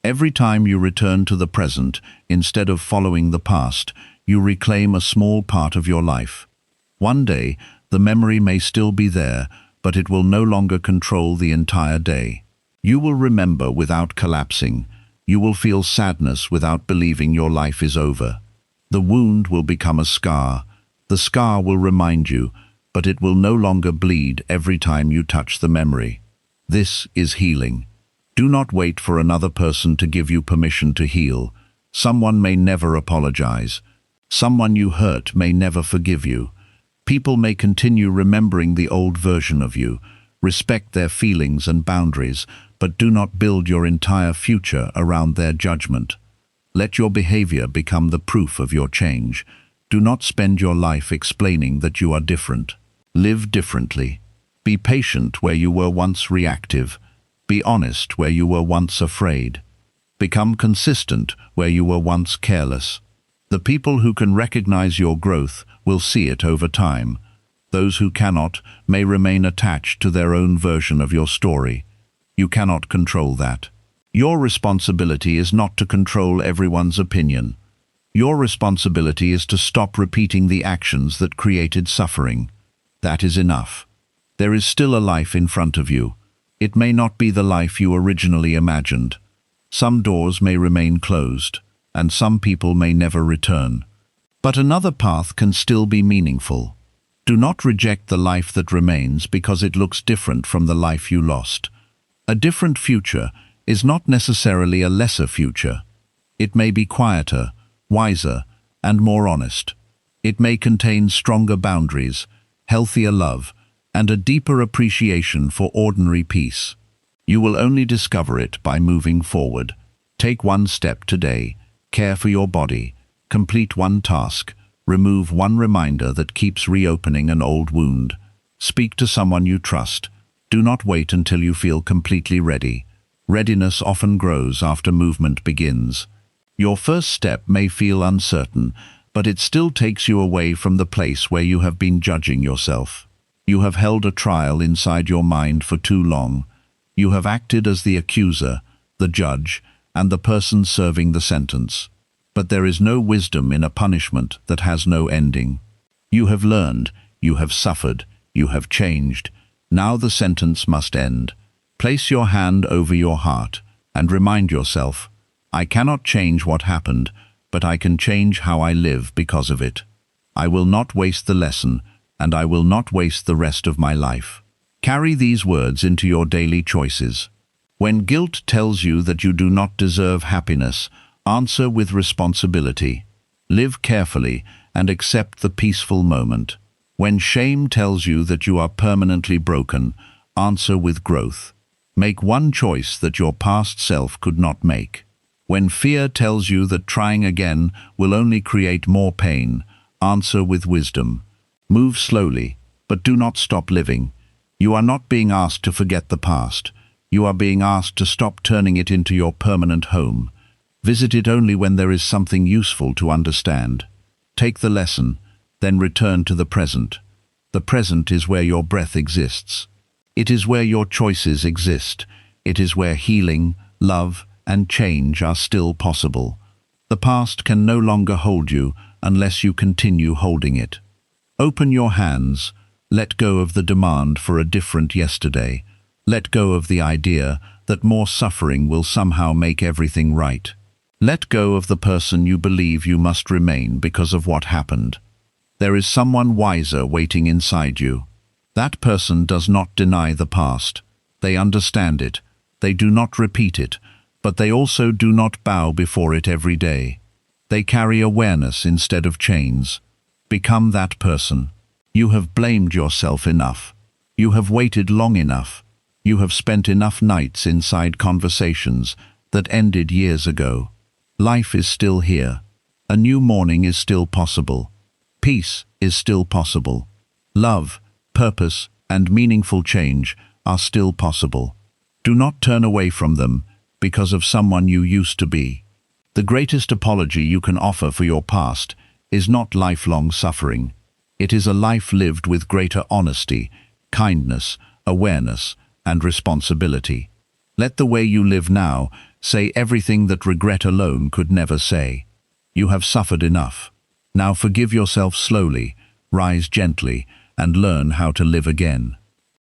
Every time you return to the present, instead of following the past, you reclaim a small part of your life. One day, the memory may still be there, but it will no longer control the entire day. You will remember without collapsing. You will feel sadness without believing your life is over. The wound will become a scar. The scar will remind you, but it will no longer bleed every time you touch the memory. This is healing. Do not wait for another person to give you permission to heal. Someone may never apologize. Someone you hurt may never forgive you. People may continue remembering the old version of you. Respect their feelings and boundaries, but do not build your entire future around their judgment. Let your behavior become the proof of your change. Do not spend your life explaining that you are different. Live differently. Be patient where you were once reactive. Be honest where you were once afraid. Become consistent where you were once careless. The people who can recognize your growth will see it over time. Those who cannot may remain attached to their own version of your story. You cannot control that. Your responsibility is not to control everyone's opinion. Your responsibility is to stop repeating the actions that created suffering. That is enough. There is still a life in front of you. It may not be the life you originally imagined. Some doors may remain closed, and some people may never return. But another path can still be meaningful. Do not reject the life that remains because it looks different from the life you lost. A different future is not necessarily a lesser future. It may be quieter, wiser, and more honest. It may contain stronger boundaries, healthier love, and a deeper appreciation for ordinary peace. You will only discover it by moving forward. Take one step today. Care for your body. Complete one task. Remove one reminder that keeps reopening an old wound. Speak to someone you trust. Do not wait until you feel completely ready. Readiness often grows after movement begins. Your first step may feel uncertain, but it still takes you away from the place where you have been judging yourself. You have held a trial inside your mind for too long. You have acted as the accuser, the judge, and the person serving the sentence. But there is no wisdom in a punishment that has no ending. You have learned, you have suffered, you have changed. Now the sentence must end. Place your hand over your heart and remind yourself, I cannot change what happened, but I can change how I live because of it. I will not waste the lesson, and I will not waste the rest of my life. Carry these words into your daily choices. When guilt tells you that you do not deserve happiness, answer with responsibility. Live carefully and accept the peaceful moment. When shame tells you that you are permanently broken, answer with growth. Make one choice that your past self could not make. When fear tells you that trying again will only create more pain, answer with wisdom. Move slowly, but do not stop living. You are not being asked to forget the past. You are being asked to stop turning it into your permanent home. Visit it only when there is something useful to understand. Take the lesson, then return to the present. The present is where your breath exists. It is where your choices exist. It is where healing, love, and change are still possible. The past can no longer hold you unless you continue holding it. Open your hands. Let go of the demand for a different yesterday. Let go of the idea that more suffering will somehow make everything right. Let go of the person you believe you must remain because of what happened. There is someone wiser waiting inside you. That person does not deny the past. They understand it. They do not repeat it, but they also do not bow before it every day. They carry awareness instead of chains. Become that person. You have blamed yourself enough. You have waited long enough. You have spent enough nights inside conversations that ended years ago. Life is still here. A new morning is still possible. Peace is still possible. Love, purpose, and meaningful change are still possible. Do not turn away from them because of someone you used to be. The greatest apology you can offer for your past is not lifelong suffering. It is a life lived with greater honesty, kindness, awareness, and responsibility. Let the way you live now say everything that regret alone could never say. You have suffered enough. Now forgive yourself slowly, rise gently, and learn how to live again.